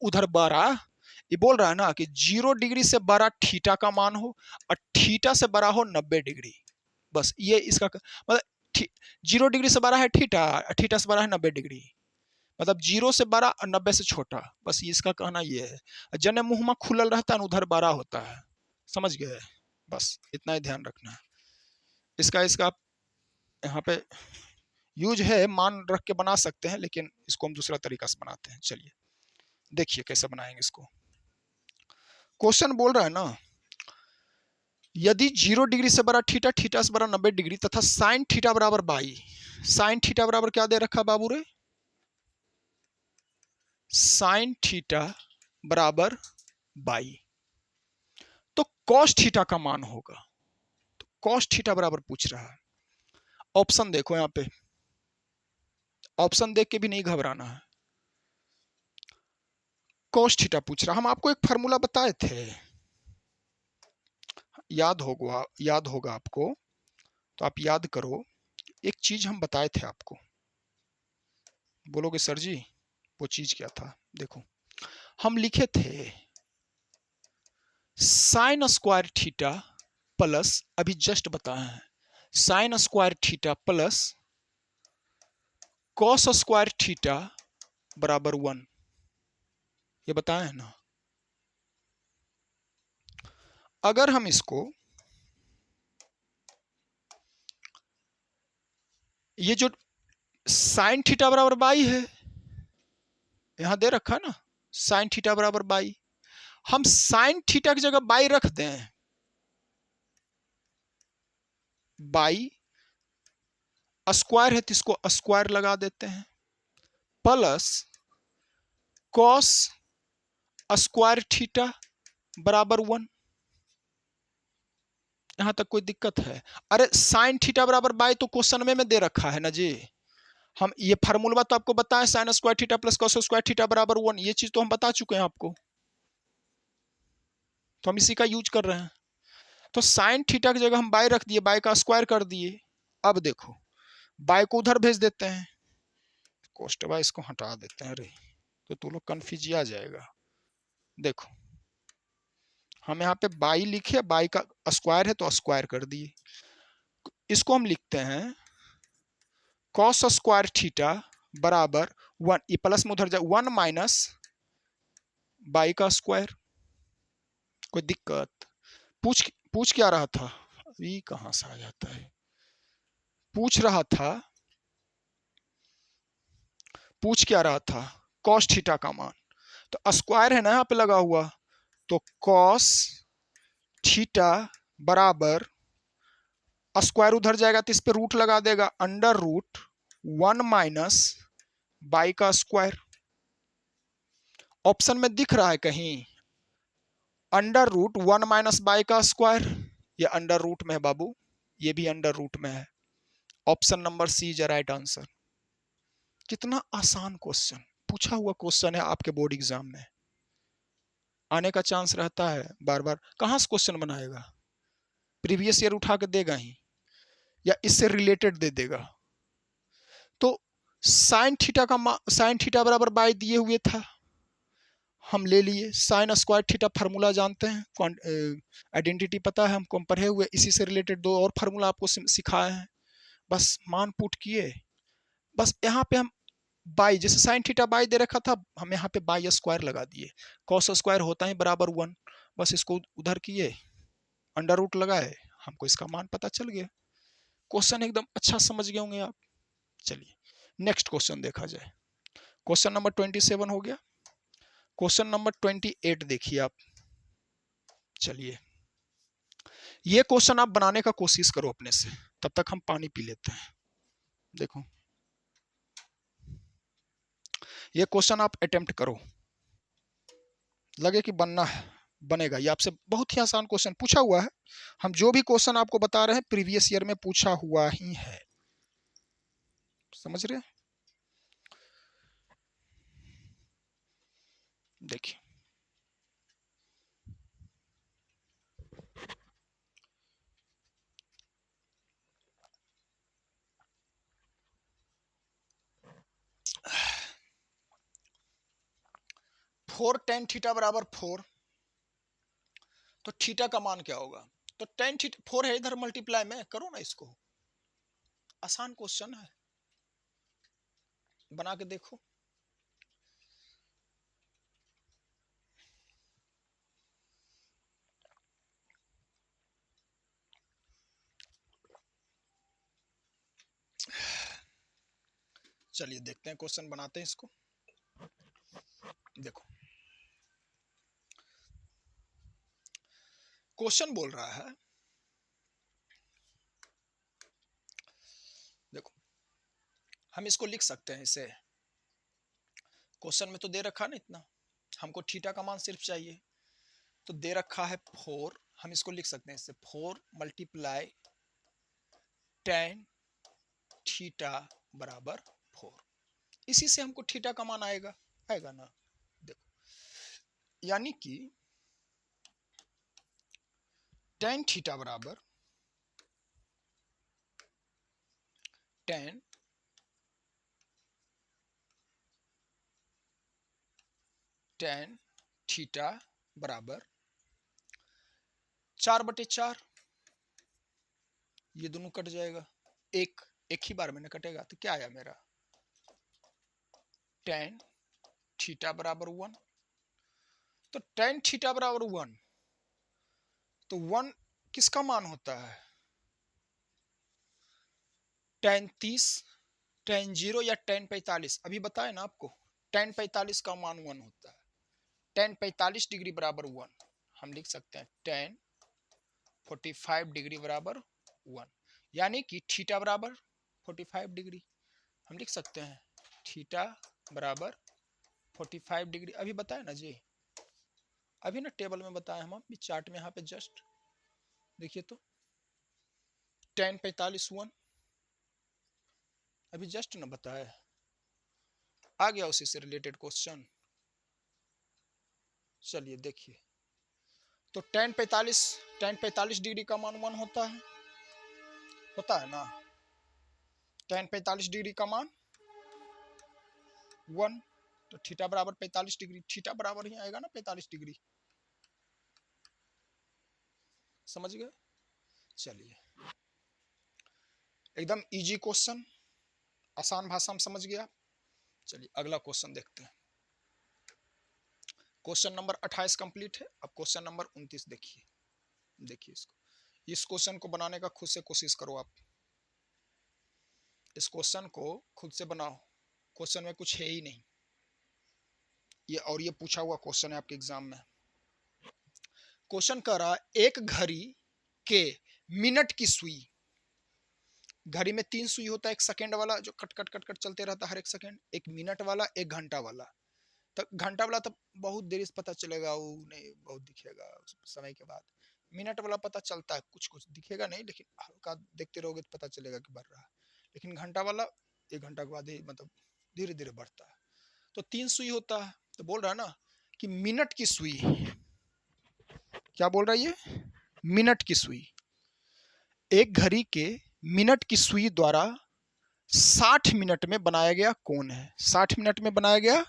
उधर बड़ा, ये बोल रहा है ना कि 0 डिग्री से बड़ा थीटा का मान हो और थीटा से बड़ा हो 90 डिग्री। बस ये इसका मतलब 0 डिग्री से बड़ा है थीटा, थीटा से बड़ा है 90 डिग्री, मतलब 0 से बड़ा और 90 से छोटा। बस इसका कहना ये है। जने मुंह में खुलल रहता है उधर बड़ा होता है, समझ गए। बस इतना ही ध्यान रखना है। इसका यहाँ पे यूज है, मान रख के बना सकते हैं, लेकिन इसको हम दूसरा तरीका से बनाते हैं। चलिए देखिए कैसे बनाएंगे इसको। क्वेश्चन बोल रहा है ना यदि 0 डिग्री से बड़ा थीटा, थीटा से बड़ा 90 डिग्री तथा साइन थीटा बराबर बाई। साइन थीटा बराबर क्या दे रखा बाबू रे, साइन थीटा बराबर बाई, तो कॉस थीटा का मान होगा। तो कॉस थीटा बराबर पूछ रहा है। ऑप्शन देखो यहां पे, ऑप्शन देख के भी नहीं घबराना है। कॉस थीटा पूछ रहा, हम आपको एक फार्मूला बताए थे, याद होगा आपको, तो आप याद करो। एक चीज हम बताए थे आपको, बोलोगे सर जी वो चीज क्या था। देखो हम लिखे थे साइन स्क्वायर थीटा प्लस, अभी जस्ट बताए हैं, sign square theta plus cos square theta बराबर 1, ये बताए हैं ना। अगर हम इसको, ये जो साइन थीटा बराबर बाई है, यहां दे रखा है ना साइन थीटा बराबर बाई, हम साइन थीटा की जगह बाई रख दें, बाई स्क्वायर है तो इसको स्क्वायर लगा देते हैं, प्लस कॉस स्क्वायर थीटा बराबर 1। यहां तक कोई दिक्कत है? अरे साइन थीटा बराबर बाई तो क्वेश्चन में दे रखा है ना जी। हम ये फार्मूला तो आपको बताएं, sign square theta plus cos square theta बराबर 1, ये चीज तो हम बता चुके हैं आपको, तो हम इसी का यूज कर रहे हैं। तो साइन थीटा की जगह हम बाई रख दिए, बाई का स्क्वायर कर दिए। अब देखो बाई को उधर भेज देते हैं, कोष्ट बाई इसको हटा देते हैं, अरे तो तू लोग कंफ्यूज आ जाएगा। देखो हम यहाँ पे बाई लिखे, बाई का स्क्वायर है तो स्क्वायर कर दिए, इसको हम लिखते हैं कॉस स्क्वायर थीटा बराबर 1, ये प्लस में उधर जाए 1 माइनस बाई का स्क्वायर। कोई दिक्कत? पूछ क्या रहा था, ये कहां से आ जाता है, पूछ क्या रहा था कॉस थीटा का मान, तो स्क्वायर है ना यहाँ पे लगा हुआ, तो कॉस थीटा बराबर स्क्वायर उधर जाएगा तो इस पे रूट लगा देगा, अंडर रूट 1 माइनस बाई का स्क्वायर। ऑप्शन में दिख रहा है कहीं अंडर रूट 1 माइनस बाई का स्क्वायर? ये अंडर रूट में है बाबू, ये भी अंडर रूट में है। Option number C is right answer. कितना आसान क्वेश्चन, पूछा हुआ क्वेश्चन है, आपके बोर्ड एग्जाम में आने का चांस रहता है बार बार। कहां से क्वेश्चन बनाएगा? प्रीवियस ईयर उठा के देगा ही, या इससे रिलेटेड दे देगा। तो साइन थीटा का साइन थीटा बराबर बाई दिए हुए था, हम ले लिए। साइन स्क्वायर थीटा फार्मूला जानते हैं, आइडेंटिटी पता है हमको, हम पढ़े हुए। इसी से रिलेटेड दो और फार्मूला आपको सिखाए हैं, बस मान पुट किए। बस यहाँ पे हम बाई, जैसे साइन थीटा बाई दे रखा था, हम यहाँ पे बाई स्क्वायर लगा दिए। कॉस स्क्वायर होता है बराबर 1, बस इसको उधर किए, अंडर रूट लगाए, हमको इसका मान पता चल गया। क्वेश्चन एकदम अच्छा समझ गए होंगे आप। चलिए नेक्स्ट क्वेश्चन देखा जाए। क्वेश्चन नंबर 27 हो गया। क्वेश्चन नंबर 28 देखिए आप। चलिए ये क्वेश्चन आप बनाने का कोशिश करो अपने से, तब तक हम पानी पी लेते हैं। देखो ये क्वेश्चन आप अटेम्प्ट करो, लगे कि बनना है, बनेगा। ये आपसे बहुत ही आसान क्वेश्चन पूछा हुआ है। हम जो भी क्वेश्चन आपको बता रहे हैं प्रीवियस ईयर में पूछा हुआ ही है, समझ रहे? देखिए 4 tan थीटा बराबर 4, तो थीटा का मान क्या होगा? तो tan थीटा 4 है, इधर मल्टीप्लाई में करो ना इसको। आसान क्वेश्चन है, बना के देखो। चलिए देखते हैं, क्वेश्चन बनाते हैं इसको। देखो क्वेश्चन बोल रहा है, देखो हम इसको लिख सकते हैं इसे, क्वेश्चन में तो दे रखा ना इतना, हमको थीटा का मान सिर्फ चाहिए, तो दे रखा है 4, हम इसको लिख सकते हैं इससे 4 मल्टीप्लाई tan थीटा बराबर 4। इसी से हमको थीटा का मान आएगा, आएगा ना? देखो यानी कि tan थीटा बराबर tan थीटा बराबर 4/4, ये दोनों कट जाएगा, एक ही बार में कटेगा, तो क्या आया मेरा tan थीटा बराबर 1। तो tan थीटा बराबर 1, तो 1 किसका मान होता है? tan 30, tan 0 या tan 45? अभी बताए ना आपको, tan 45 का मान 1 होता है। tan 45 डिग्री बराबर 1, हम लिख सकते हैं tan 45 डिग्री बराबर 1, यानी कि थीटा बराबर 45 डिग्री। हम लिख सकते हैं थीटा बराबर 45 डिग्री। अभी बताए ना जी, अभी ना टेबल में बताए हम, अभी चार्ट में यहाँ पे जस्ट देखिए तो tan 45 1, अभी जस्ट ना बताए, आ गया उसी से रिलेटेड क्वेश्चन। चलिए देखिए, तो tan 45 डिग्री का मान 1 होता है ना? tan 45 डिग्री का मान 1, तो थीटा बराबर 45 डिग्री, थीटा बराबर ही आएगा ना 45 डिग्री, समझ गए? चलिए एकदम इजी क्वेश्चन, आसान भाषा में समझ गया। चलिए अगला क्वेश्चन देखते हैं। क्वेश्चन नंबर 28 कंप्लीट है, अब क्वेश्चन नंबर 29 देखिए। देखिए इसको, इस क्वेश्चन को बनाने का खुद से कोशिश करो आप, इस क्वेश्चन को खुद से बनाओ, क्वेश्चन में कुछ है ही नहीं ये, और ये पूछा हुआ क्वेश्चन है आपके एग्जाम में। क्वेश्चन कह रहा है एक घड़ी के मिनट की सुई, घड़ी में 3 सुई होता है, एक सेकंड वाला जो कट कट कट कट चलते रहता है हर एक सेकंड, एक मिनट वाला, एक घंटा वाला। तो घंटा वाला तो बहुत देरी से पता चलेगा, वो नहीं बहुत दिखेगा समय के बाद। मिनट वाला पता चलता है, कुछ कुछ दिखेगा नहीं, लेकिन हल्का देखते रहोगे तो पता चलेगा कि बढ़ रहा है। लेकिन घंटा वाला 1 घंटा के बाद ही मतलब धीरे धीरे बढ़ता है। तो 3 सुई होता है, तो बोल रहा है ना कि मिनट की सुई, क्या बोल रहा है ये, मिनट की सुई, एक घड़ी के मिनट की सुई द्वारा 60 मिनट में बनाया गया कोण है, 60 मिनट में बनाया गया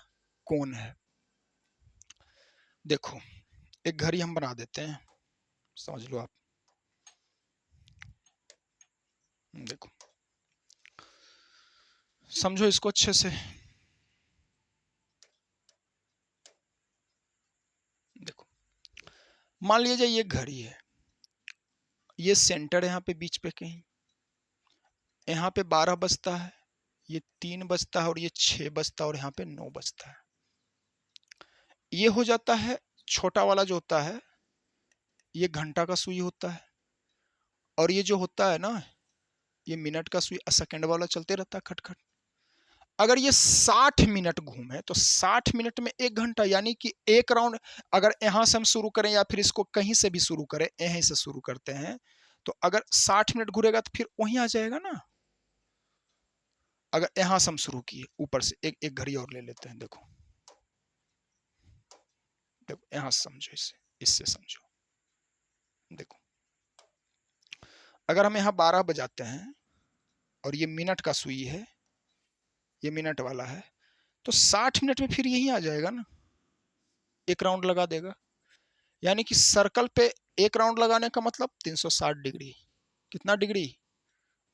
कोण है। देखो एक घड़ी हम बना देते हैं, समझ लो आप। देखो समझो इसको अच्छे से। देखो मान लीजिए ये घड़ी है, ये सेंटर यहाँ पे बीच पे कहीं, यहाँ पे 12 बजता है, ये 3 बजता है और ये 6 बजता है और यहाँ पे 9 बजता है। ये हो जाता है छोटा वाला जो होता है, ये घंटा का सुई होता है, और ये जो होता है ना ये मिनट का सुई, सेकंड वाला चलते रहता है खटखट। अगर ये 60 मिनट घूमे तो 60 मिनट में 1 घंटा, यानी कि एक राउंड अगर यहां से हम शुरू करें या फिर इसको कहीं से भी शुरू करें, यहीं से शुरू करते हैं, तो अगर 60 मिनट घूरेगा तो फिर वहीं आ जाएगा ना। अगर यहां से हम शुरू किए ऊपर से, एक एक घड़ी और ले लेते हैं। देखो देखो यहां से समझो, इससे समझो। देखो अगर हम यहाँ 12 बजाते हैं और ये मिनट का सुई है, ये मिनट वाला है, तो 60 मिनट में फिर यही आ जाएगा ना, एक राउंड लगा देगा। यानी कि सर्कल पे एक राउंड लगाने का मतलब 360 डिग्री। कितना डिग्री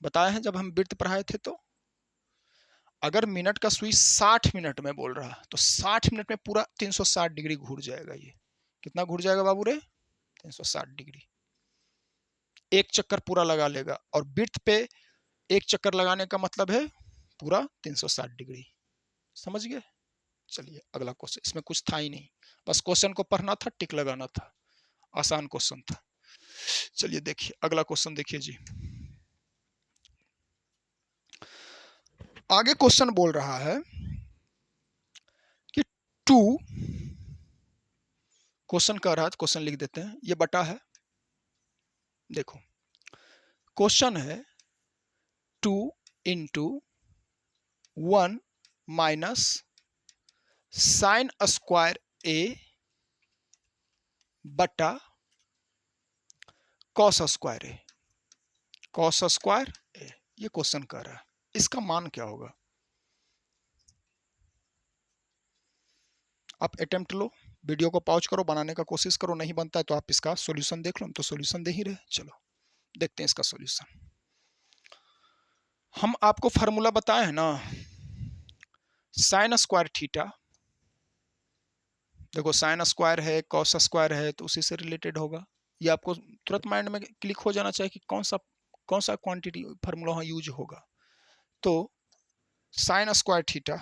बताए हैं जब हम वृत्त पढ़ाए थे? तो अगर मिनट का सुई 60 मिनट में बोल रहा तो 60 मिनट में पूरा 360 डिग्री घूर जाएगा। ये कितना घूर जाएगा बाबू रे? 360 डिग्री। एक चक्कर पूरा लगा लेगा, और वृत्त पे एक चक्कर लगाने का मतलब है पूरा 360 डिग्री। समझ गए? चलिए अगला क्वेश्चन, इसमें कुछ था ही नहीं, बस क्वेश्चन को पढ़ना था, टिक लगाना था, आसान क्वेश्चन था। चलिए देखिए अगला क्वेश्चन, देखिए जी। आगे क्वेश्चन बोल रहा है कि 2, क्वेश्चन कह रहा है, क्वेश्चन लिख देते हैं, ये बटा है। देखो क्वेश्चन है 2 इंटू 1 माइनस साइन स्क्वायर ए बटा कॉस स्क्वायर ए, कॉस स्क्वायर ए, ये क्वेश्चन कह रहा है। इसका मान क्या होगा? आप अटेम्प्ट लो, वीडियो को पॉज करो, बनाने का कोशिश करो, नहीं बनता है तो आप इसका सॉल्यूशन देख लो, हम तो सॉल्यूशन दे ही रहे। चलो देखते हैं इसका सॉल्यूशन। हम आपको फार्मूला बताए हैं ना, साइन स्क्वायर थीटा। देखो साइन स्क्वायर है, कॉस स्क्वायर है, तो उसी से रिलेटेड होगा। ये आपको तुरंत माइंड में क्लिक हो जाना चाहिए कि कौन सा क्वांटिटी फार्मूला वहाँ यूज होगा। तो sine square theta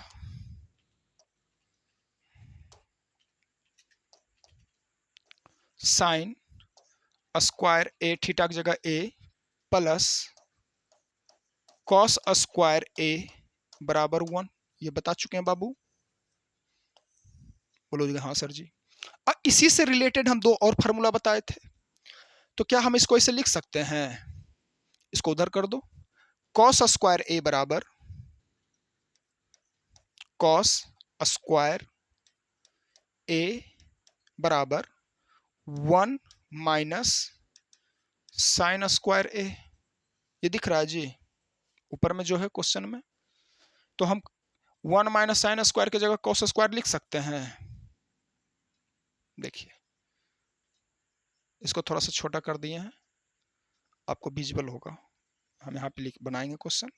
sine square A, theta की जगह A, plus cos square A बराबर 1। ये बता चुके हैं बाबू, बोलो हाँ सर जी। अब इसी से रिलेटेड हम 2 और फार्मूला बताए थे, तो क्या हम इसको ऐसे लिख सकते हैं? इसको उधर कर दो, कॉस स्क्वायर ए बराबर कॉस स्क्वायर ए बराबर 1 माइनस साइन स्क्वायर ए। ये दिख रहा है जी ऊपर में जो है क्वेश्चन में। तो हम 1 माइनस साइन स्क्वायर की जगह कॉस स्क्वायर लिख सकते हैं। देखिए इसको थोड़ा सा छोटा कर दिए हैं, आपको विजिबल होगा। हम यहाँ पे लिख बनाएंगे क्वेश्चन।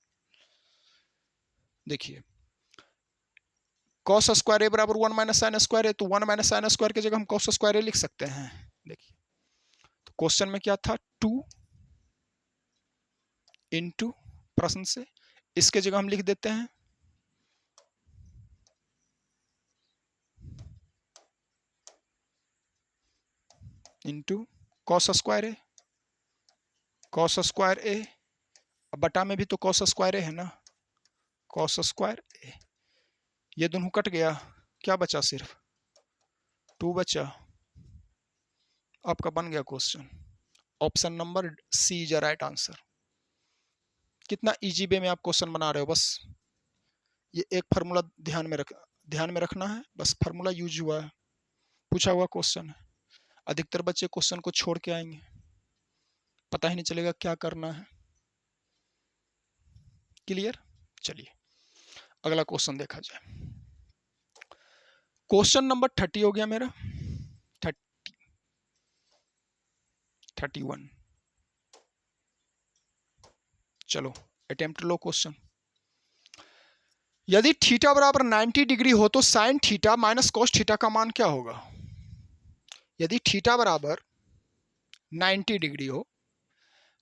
देखिए कॉस स्क्वायर ए बराबर 1 माइनस साइन स्क्वायर है, तो 1 माइनस साइन स्क्वायर की जगह हम कॉस स्क्वायर ए लिख सकते हैं। देखिए तो क्वेश्चन में क्या था, 2 इंटू प्रश्न से, इसके जगह हम लिख देते हैं इंटू कॉस स्क्वायर ए, कॉस स्क्वायर ए, अब बटा में भी तो कॉस स्क्वायर ए है ना, कॉस स्क्वायर ए, ये दोनों कट गया, क्या बचा, सिर्फ 2 बचा। आपका बन गया question. Option number C is right answer. कितना इजी वे में आप क्वेश्चन बना रहे हो, बस ये एक फार्मूला ध्यान में रखना है, बस फार्मूला यूज हुआ है, पूछा हुआ क्वेश्चन है। अधिकतर बच्चे क्वेश्चन को छोड़ के आएंगे, पता ही नहीं चलेगा क्या करना है। क्लियर? चलिए अगला क्वेश्चन देखा जाए। क्वेश्चन नंबर 30 हो गया मेरा, 31। चलो अटेम्प्ट लो क्वेश्चन। यदि थीटा बराबर 90 डिग्री हो तो sine theta minus cos theta का मान क्या होगा? यदि थीटा बराबर 90 डिग्री हो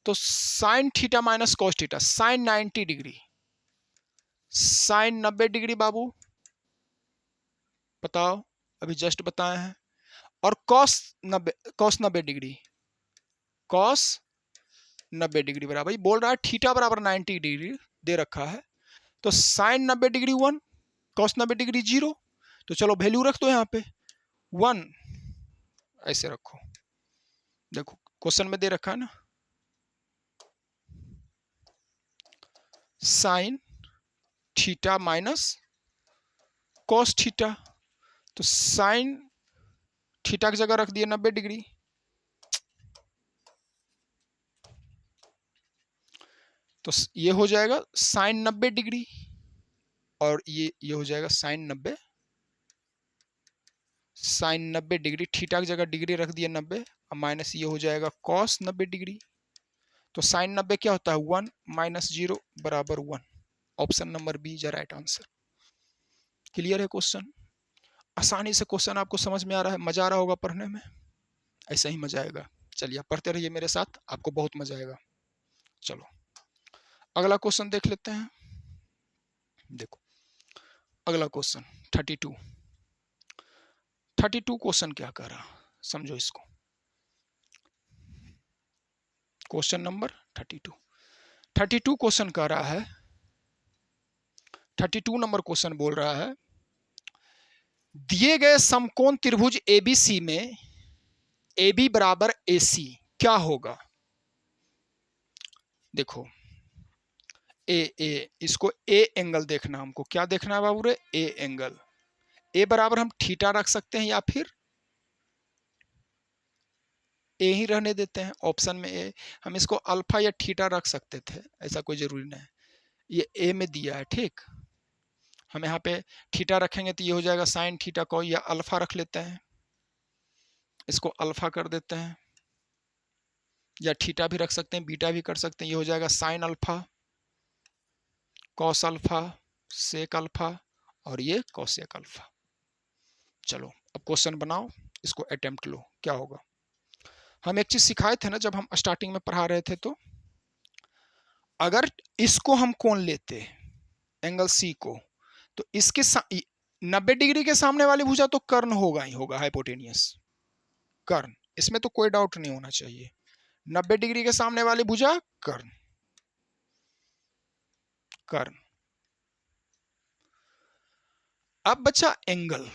तो sine theta minus cos theta, sine 90 degree, sine 90 degree बाबू बताओ, अभी जस्ट बताए हैं, और कॉस 90 डिग्री, कॉस 90 डिग्री बराबर, ये बोल रहा है थीटा बराबर 90 डिग्री दे रखा है, तो साइन 90 डिग्री 1, कॉस 90 डिग्री 0, तो चलो वैल्यू रख दो यहाँ पे 1, ऐसे रखो। देखो क्वेश्चन में दे रखा है ना, sign theta minus cos theta, तो साइन थीटा की जगह रख दिए 90 डिग्री, तो ये हो जाएगा साइन 90 डिग्री, और ये हो जाएगा साइन 90, साइन 90 डिग्री, थीटा की जगह डिग्री रख दिया 90, और माइनस ये हो जाएगा कॉस 90 डिग्री, तो साइन 90 क्या होता है 1 माइनस 0 बराबर 1। Option number B is right answer. Clear है क्वेश्चन? आसानी से क्वेश्चन आपको समझ में आ रहा है, मजा आ रहा होगा पढ़ने में, ऐसा ही मजा आएगा। चलिए आप पढ़ते रहिए मेरे साथ, आपको बहुत मजा आएगा। चलो अगला क्वेश्चन देख लेते हैं। देखो अगला क्वेश्चन 32 क्वेश्चन क्या कर रहा, समझो इसको। क्वेश्चन नंबर 32 क्वेश्चन कर रहा है, 32 नंबर क्वेश्चन बोल रहा है, दिए गए समकोण त्रिभुज एबीसी में AB बराबर AC क्या होगा? देखो ए इसको ए एंगल देखना, हमको क्या देखना है बाबू रे, ए एंगल। ए बराबर हम थीटा रख सकते हैं या फिर ए ही रहने देते हैं, ऑप्शन में ए, हम इसको अल्फा या थीटा रख सकते थे, ऐसा कोई जरूरी नहीं, ये ए में दिया है, ठीक। हम यहाँ पे थीटा रखेंगे तो ये हो जाएगा साइन थीटा को, या अल्फा रख लेते हैं, इसको अल्फा कर देते हैं, या थीटा भी रख सकते हैं, बीटा भी कर सकते हैं, ये हो जाएगा sine alpha, cos alpha, sec alpha, और ये कॉसेक अल्फा। चलो अब क्वेश्चन बनाओ, इसको अटेम्प्ट लो, क्या होगा। हम एक चीज सिखाए थे ना जब हम स्टार्टिंग में पढ़ा रहे थे, तो अगर इसको हम कोण लेते एंगल सी को, तो इसके 90 डिग्री के सामने वाली भुजा तो कर्ण होगा ही होगा, हाइपोटेनियस कर्ण, इसमें तो कोई डाउट नहीं होना चाहिए। 90 डिग्री के सामने वाली भुजा कर्ण, कर्ण। अब बचा एंगल,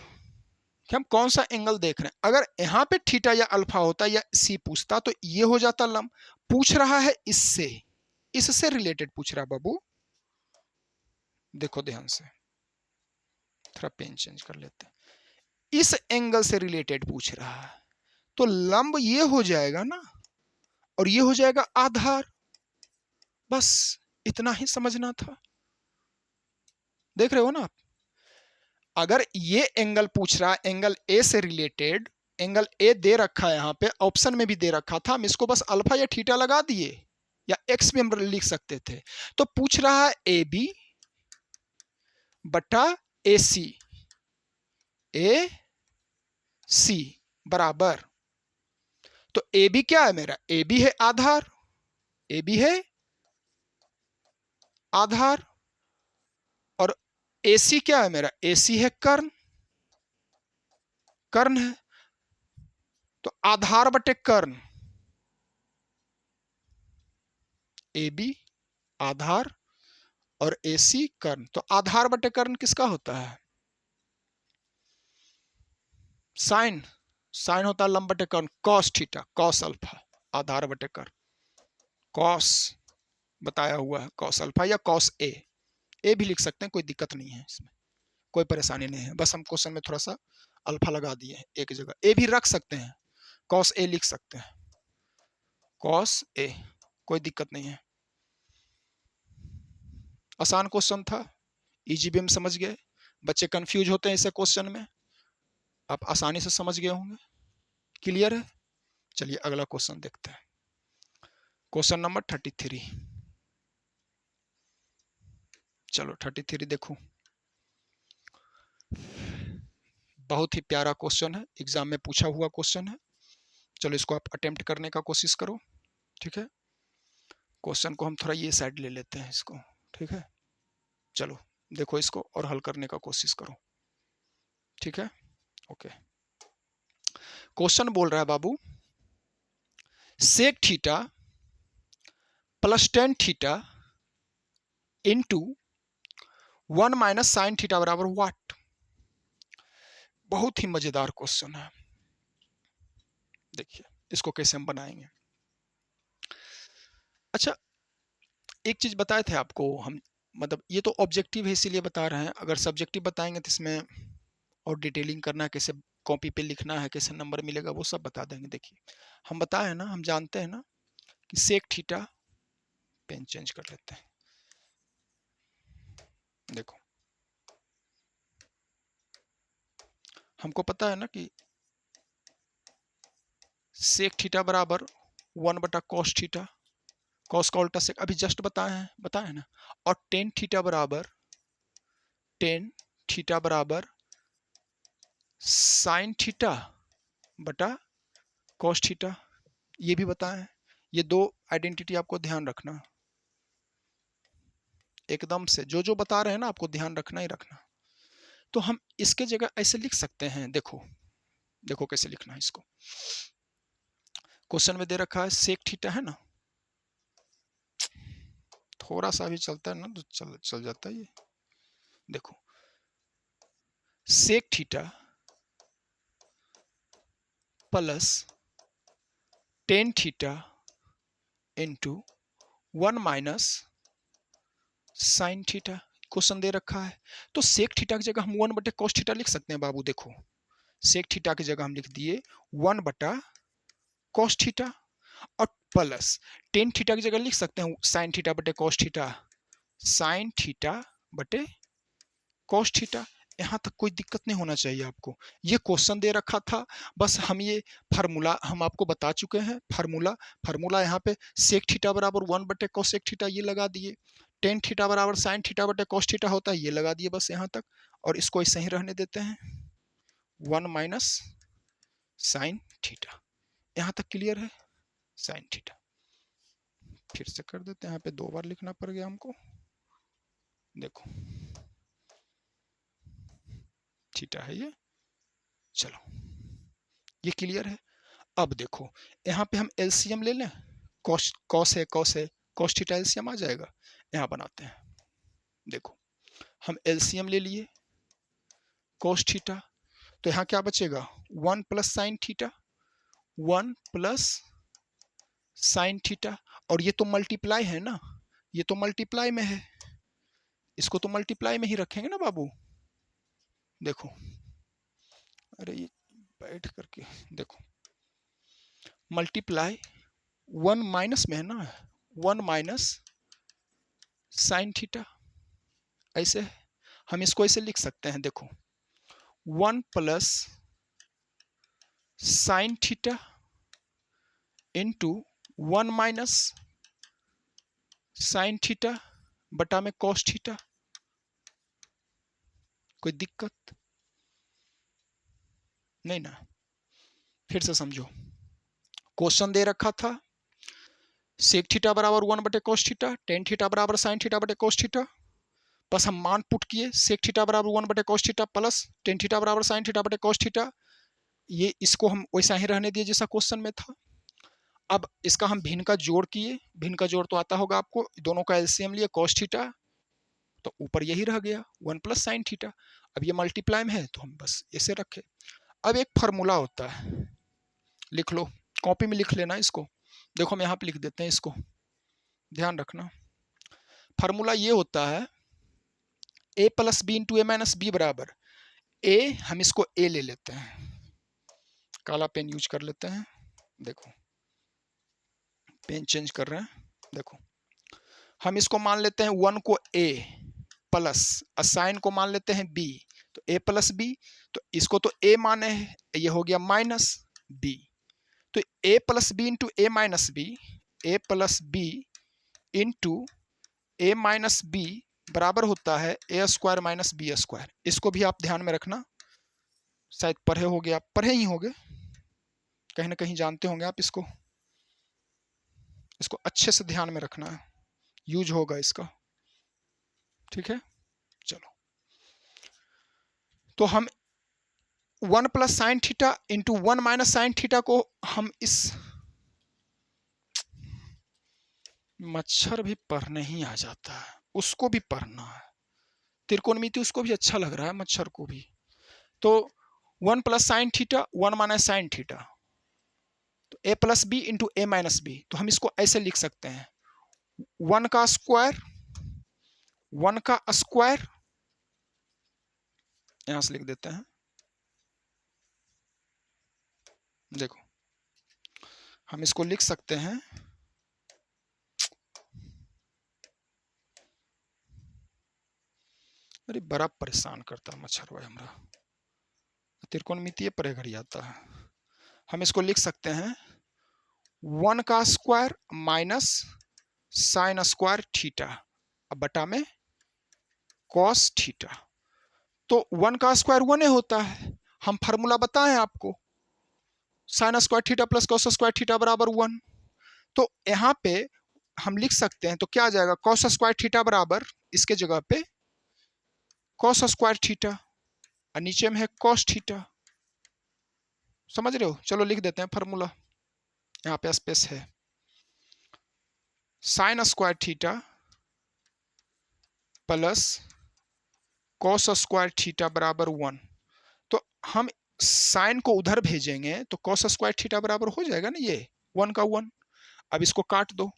कि हम कौन सा एंगल देख रहे हैं। अगर यहां पे थीटा या अल्फा होता या सी पूछता तो ये हो जाता लंब, पूछ रहा है इससे रिलेटेड पूछ रहा है बाबू, देखो ध्यान से, थोड़ा पेन चेंज कर लेते हैं, इस एंगल से रिलेटेड पूछ रहा है, तो लंब ये हो जाएगा ना, और ये हो जाएगा आधार, बस इतना ही समझना था। देख रहे हो ना आप, अगर ये एंगल पूछ रहा है एंगल ए से रिलेटेड, एंगल ए दे रखा है यहाँ पे, ऑप्शन में भी दे रखा था, हम इसको बस अल्फा या थीटा लगा दिए, या एक्स भी हम लिख सकते थे, तो पूछ रहा है ए बी बटा ए सी बराबर, तो ए बी क्या है मेरा, ए बी है आधार, ए बी है आधार, और ए सी क्या है मेरा, ए सी है कर्ण, कर्ण है, तो आधार बटे कर्ण, ए बी आधार और ए सी कर्ण। तो आधार बटे कर्ण किसका होता है? साइन, साइन होता है लंब बटे कर्ण, कॉस थीटा, कॉस अल्फा, आधार बटे कर्ण, कॉस बताया हुआ है, कॉस अल्फा या कॉस ए भी लिख सकते हैं, कोई दिक्कत नहीं है इसमें, कोई परेशानी नहीं है। बस हम क्वेश्चन में थोड़ा सा अल्फा लगा दिए हैं एक जगह, ए भी रख सकते हैं, कॉस ए लिख सकते हैं, कॉस ए, कोई दिक्कत नहीं है। आसान क्वेश्चन था, इजी भी हम समझ गए। बच्चे कंफ्यूज होते हैं इसे क्वेश्चन में, आप आसानी से समझ गए होंगे। क्लियर है? चलिए अगला क्वेश्चन देखते हैं, क्वेश्चन नंबर 33। चलो 33 देखो, बहुत ही प्यारा क्वेश्चन है, एग्जाम में पूछा हुआ क्वेश्चन है। चलो इसको आप अटेम्प्ट करने का कोशिश करो, ठीक है। क्वेश्चन को हम थोड़ा ये साइड ले लेते हैं इसको, ठीक है। चलो देखो इसको और हल करने का कोशिश करो, ठीक है। ओके, क्वेश्चन बोल रहा है बाबू, sec theta plus tan theta into 1 minus sine theta बराबर व्हाट। बहुत ही मजेदार क्वेश्चन है, देखिए इसको कैसे हम बनाएंगे। अच्छा, एक चीज बताए थे आपको हम, मतलब ये तो ऑब्जेक्टिव है इसीलिए बता रहे हैं, अगर सब्जेक्टिव बताएंगे तो इसमें और डिटेलिंग करना है, कैसे कॉपी पे लिखना है, कैसे नंबर मिलेगा, वो सब बता देंगे। देखिए हम बताए ना, हम जानते हैं ना कि सेक थीटा, पेन चेंज कर लेते हैं, देखो हमको पता है ना कि सेक थीटा बराबर 1 बटा कॉस थीटा, कॉस का उल्टा सेक, अभी जस्ट बताए ना। और टेन थीटा बराबर साइन थीटा बटा कॉस थीटा, ये भी बताए हैं। ये दो आइडेंटिटी आपको ध्यान रखना, एकदम से जो जो बता रहे हैं ना आपको ध्यान रखना ही रखना। तो हम इसके जगह ऐसे लिख सकते हैं, देखो देखो कैसे लिखना है इसको। क्वेश्चन में दे रखा है सेक थीटा है ना, थोड़ा सा भी चलता है ना तो चल जाता है ये। देखो sec theta plus tan theta into 1 minus sine theta, question दे रखा है। तो सेक थीटा की जगह हम 1 बटे कॉस थीटा लिख सकते हैं बाबू। देखो सेक थीटा की जगह हम लिख दिए 1 बटा कॉस थीटा, और प्लस टेन थीटा की जगह लिख सकते हैं साइन थीटा बटे कॉस थीटा, साइन थीटा बटे कॉस थीटा। यहाँ तक कोई दिक्कत नहीं होना चाहिए आपको। ये क्वेश्चन दे रखा था, बस हम ये फार्मूला हम आपको बता चुके हैं, फार्मूला यहाँ पे सेक थीटा बराबर 1 बटे कोसेक थीटा ये लगा दिए, टेन थीटा बराबर साइन थीटा बटे कॉस थीटा होता है ये लगा दिए, बस यहाँ तक। और इसको ऐसे ही रहने देते हैं 1 माइनस साइन थीटा, यहाँ तक क्लियर है। साइन थीटा फिर से कर देते हैं, यहाँ पे 2 बार लिखना पड़ गया हमको। देखो थीटा है ये, चलो ये क्लियर है। अब देखो यहाँ पे हम एलसीएम ले लें, कॉस है कॉस थीटा एलसीएम आ जाएगा। यहाँ बनाते हैं, देखो हम एलसीएम ले लिए कॉस थीटा, तो यहाँ क्या बचेगा 1 plus sine theta, 1 plus sine theta, और ये तो मल्टीप्लाई है ना, ये तो मल्टीप्लाई में है, इसको तो मल्टीप्लाई में ही रखेंगे ना बाबू। देखो अरे ये बैठ करके देखो, मल्टीप्लाई 1 माइनस में है ना, 1 माइनस साइन थीटा, ऐसे हम इसको ऐसे लिख सकते हैं। देखो 1 plus sine theta into 1 minus sine theta बटा में कॉस थीटा, कोई दिक्कत नहीं ना। फिर से समझो, क्वेश्चन दे रखा था सेक थीटा बराबर 1 बटे कॉस थीटा, टेन थीटा बराबर साइन थीटा बटे कॉस थीटा, बस हम मान पुट किए सेक थीटा बराबर 1 बटे cos theta plus tan theta बराबर साइन थीटा बटे कॉस थीटा, ये इसको हम वैसा ही रहने दिए जैसा क्वेश्चन में था। अब इसका हम भिन्न का जोड़ किए, भिन्न का जोड़ तो आता होगा आपको, दोनों का एलसीएम लिए cos थीटा, तो ऊपर यही रह गया 1 प्लस साइन थीटा। अब ये मल्टीप्लाई में है तो हम बस ऐसे रखे। अब एक फार्मूला होता है, लिख लो, कॉपी में लिख लेना इसको। देखो हम यहाँ पे लिख देते हैं इसको, ध्यान रखना। फार्मूला ये होता है a plus B into A minus B बराबर a, हम इसको a ले लेते हैं, काला पेन यूज कर लेते हैं। देखो पेन चेंज कर रहे हैं। देखो हम इसको मान लेते हैं 1 को a प्लस साइन को मान लेते हैं b, तो a प्लस बी, तो इसको तो a माने है, ये हो गया माइनस b, तो a plus B into A minus B, A plus B into A minus B बराबर होता है A square minus B square. इसको भी आप ध्यान में रखना, शायद पढ़े होगे आप, पढ़े ही होंगे, कहीं ना कहीं जानते होंगे आप इसको। इसको अच्छे से ध्यान में रखना है, यूज होगा इसका, ठीक है। चलो तो हम 1 plus sine theta into 1 minus sine theta को हम इस, मच्छर भी पढ़ने ही आ जाता है, उसको भी पढ़ना है, त्रिकोणमिति उसको भी अच्छा लग रहा है, मच्छर को भी। तो 1 plus sine theta 1 minus sine theta, तो ए plus B into A minus B, तो हम इसको ऐसे लिख सकते हैं 1 का स्क्वायर, 1 का स्क्वायर, यहां से लिख देते हैं। देखो हम इसको लिख सकते हैं अरे बड़ा परेशान करता है मच्छर भाई हमारा, त्रिकोणमितीय परे घड़ी आता है। हम इसको लिख सकते हैं 1 का square minus sign square theta, अब बटा में कॉस थीटा। तो 1 का स्क्वायर 1 होता है, हम फार्मूला बताएं आपको, sign square theta plus cos square theta बराबर 1। तो यहाँ पे हम लिख सकते हैं, तो क्या आ जाएगा, कॉस स्क्वायर थीटा बराबर इसके जगह पे कॉस स्क्वायर थीटा, और नीचे में है कॉस थीटा, समझ रहे हो। चलो लिख देते हैं फार्मूला, यहाँ पे स्पेस है, sine square theta plus cos square theta बराबर 1। तो हम साइन को उधर भेजेंगे तो कॉस स्क्वायर थीटा बराबर हो जाएगा ना, ये 1 का 1। अब इसको काट दो,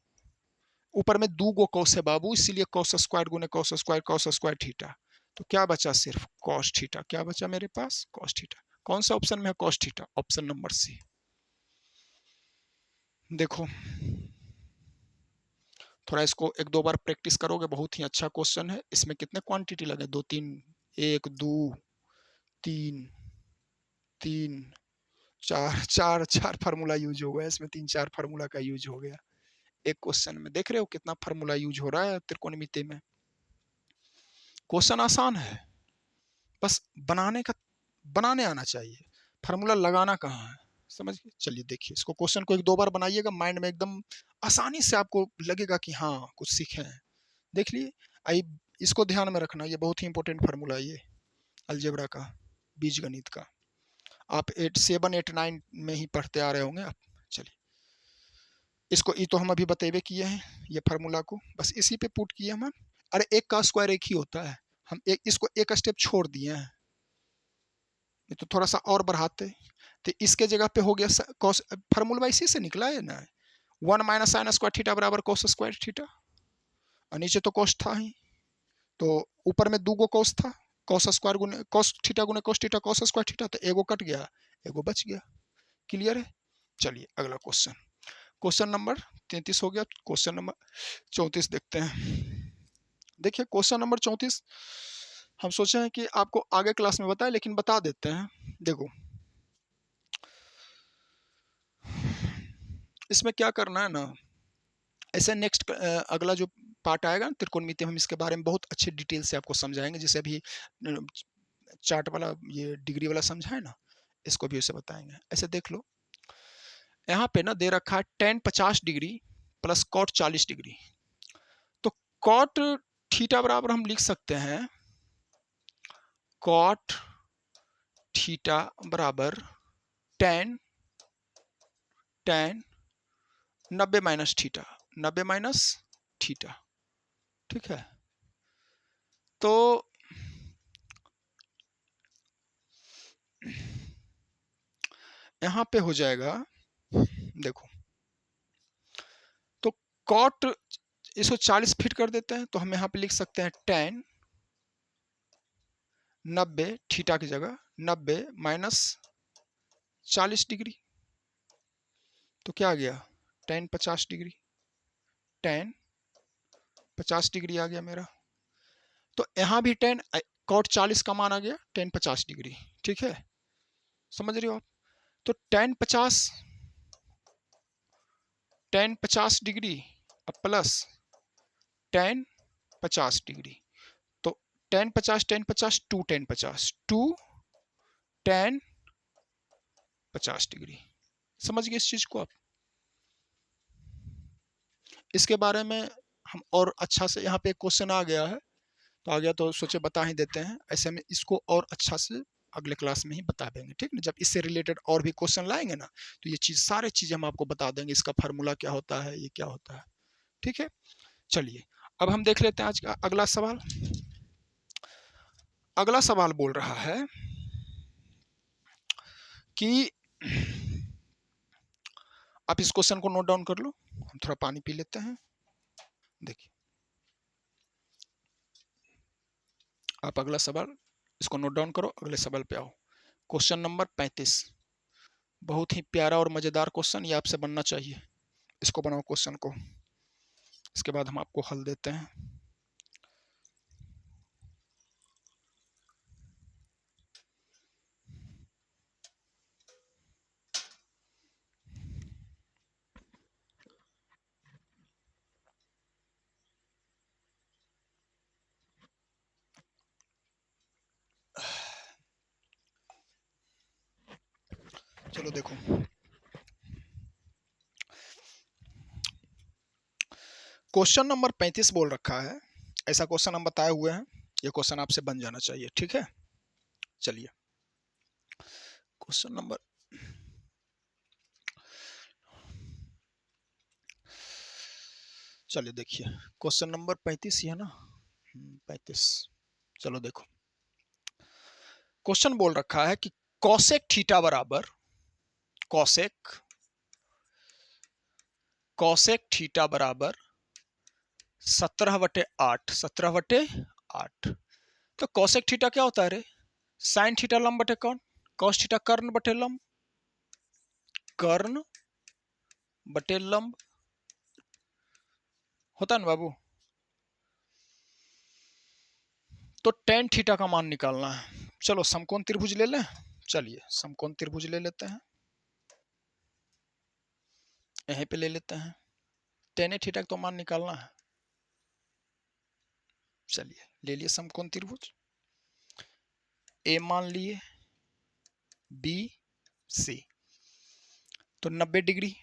ऊपर में 2 गो कॉस है बाबू, इसीलिए कॉस स्क्वायर गुने कॉस स्क्वायर थीटा, तो क्या बचा, सिर्फ कॉस थीटा। क्या बचा मेरे पास, कॉस थीटा। कौन सा ऑप्शन में है cos theta, option number C. देखो थोड़ा इसको 1-2 बार प्रैक्टिस करोगे, बहुत ही अच्छा क्वेश्चन है। इसमें कितने क्वांटिटी लगे, 2 3, 1 2 3 3 4 4 4 फार्मूला यूज हो गया इसमें, 3-4 फार्मूला का यूज हो गया एक क्वेश्चन में। देख रहे हो कितना फार्मूला यूज हो रहा है त्रिकोणमिति में। क्वेश्चन आसान है, बस बनाने आना चाहिए, फार्मूला लगाना कहाँ है, समझ गए। चलिए देखिए इसको, क्वेश्चन को 1-2 बार बनाइएगा, माइंड में एकदम आसानी से आपको लगेगा कि हाँ कुछ सीखे हैं। देख लिए, आई इसको ध्यान में रखना, ये बहुत ही इंपॉर्टेंट फार्मूला है ये अलजेब्रा का, बीजगणित का। आप 7 8 9 में ही पढ़ते आ रहे होंगे आप। चलिए इसको तो हम अभी बतेबे किए हैं, ये फार्मूला को बस इसी पे पुट किए हम। अरे एक का स्क्वायर एक ही होता है, हम इसको एक स्टेप छोड़ दिए हैं, तो थोड़ा सा और बढ़ाते, तो इसके जगह पे हो गया कॉस, फार्मूला इसी से निकला है ना, 1 माइनस साइन स्क्वायर थीटा बराबर कॉस स्क्वायर थीटा, और नीचे तो कॉस था ही, तो ऊपर में 2 गो कॉस था, कॉस स्क्वायर गुने कॉस थीटा गुने cos theta cos square theta, तो एगो कट गया एगो बच गया। क्लियर है। चलिए अगला क्वेश्चन, क्वेश्चन नंबर 33 हो गया, क्वेश्चन नंबर 34 देखते हैं। देखिए क्वेश्चन नंबर 34 हम सोचे हैं कि आपको आगे क्लास में बताएं, लेकिन बता देते हैं। देखो इसमें क्या करना है ना, ऐसे नेक्स्ट अगला जो पार्ट आएगा ना त्रिकोणमिति, हम इसके बारे में बहुत अच्छे डिटेल से आपको समझाएंगे, जैसे अभी चार्ट वाला ये डिग्री वाला समझा है ना, इसको भी उसे बताएंगे। ऐसे देख लो, यहाँ पे ना दे रखा है tan 50 degree plus cot 40 degree, तो cot थीटा बराबर हम लिख सकते हैं cot थीटा बराबर ten 90 minus theta, 90 minus theta. ठीक है, तो यहां पे हो जाएगा, देखो, तो कॉट इसको 40 फिट कर देते हैं, तो हम यहां पे लिख सकते हैं टेन 90 थीटा की जगह 90 माइनस 40 डिग्री, तो क्या आ गया, टेन 50 डिग्री, टेन 50 डिग्री आ गया मेरा। तो यहां भी टेन कॉट 40 का मान आ गया, टेन 50 डिग्री। ठीक है, समझ रहे हो आप? तो tan 50 degree plus tan 50 degree, तो tan 50 to tan 50 to tan 50 degree. समझ गए इस चीज को आप? इसके बारे में हम और अच्छा से, यहाँ पे एक क्वेश्चन आ गया है, तो आ गया तो सोचे बता ही देते हैं, ऐसे में इसको और अच्छा से अगले क्लास में ही बता देंगे। ठीक ना, जब इससे रिलेटेड और भी क्वेश्चन लाएंगे ना, तो ये चीज सारे चीजें हम आपको बता देंगे, इसका फार्मूला क्या होता है, ये क्या होता है। ठीक है, चलिए अब हम देख लेते हैं आज का अगला सवाल। अगला सवाल बोल रहा है कि आप इस क्वेश्चन को नोट डाउन कर लो, हम थोड़ा पानी पी लेते हैं। देखिए, आप अगला सवाल इसको नोट डाउन करो, अगले सवाल पे आओ। क्वेश्चन नंबर 35, बहुत ही प्यारा और मजेदार क्वेश्चन, ये आपसे बनना चाहिए। इसको बनाओ क्वेश्चन को, इसके बाद हम आपको हल देते हैं। चलो देखो, क्वेश्चन नंबर 35 बोल रखा है, ऐसा क्वेश्चन हम बताए हुए हैं, ये क्वेश्चन आपसे बन जाना चाहिए। ठीक है, चलिए क्वेश्चन नंबर, चलिए देखिए क्वेश्चन नंबर 35 ही है ना, 35। चलो देखो, क्वेश्चन बोल रखा है कि कॉसेक थीटा बराबर कॉसेक कॉसेक थीटा बराबर 17/8, 17/8। तो कॉसेक थीटा क्या होता है रे? साइन थीटा लंब बटे कौन, कॉस थीटा कर्ण बटे लंब, कर्ण बटे लंब होता है ना बाबू। तो टेन थीटा का मान निकालना है। चलो समकोण त्रिभुज ले लें, चलिए समकोण त्रिभुज ले लेते हैं, यहीं पे ले लेते हैं, टेन थीटा का तो मान निकालना है। चलिए ले लिए समकोण त्रिभुज, ए मान लिए, बी सी, तो 90 डिग्री,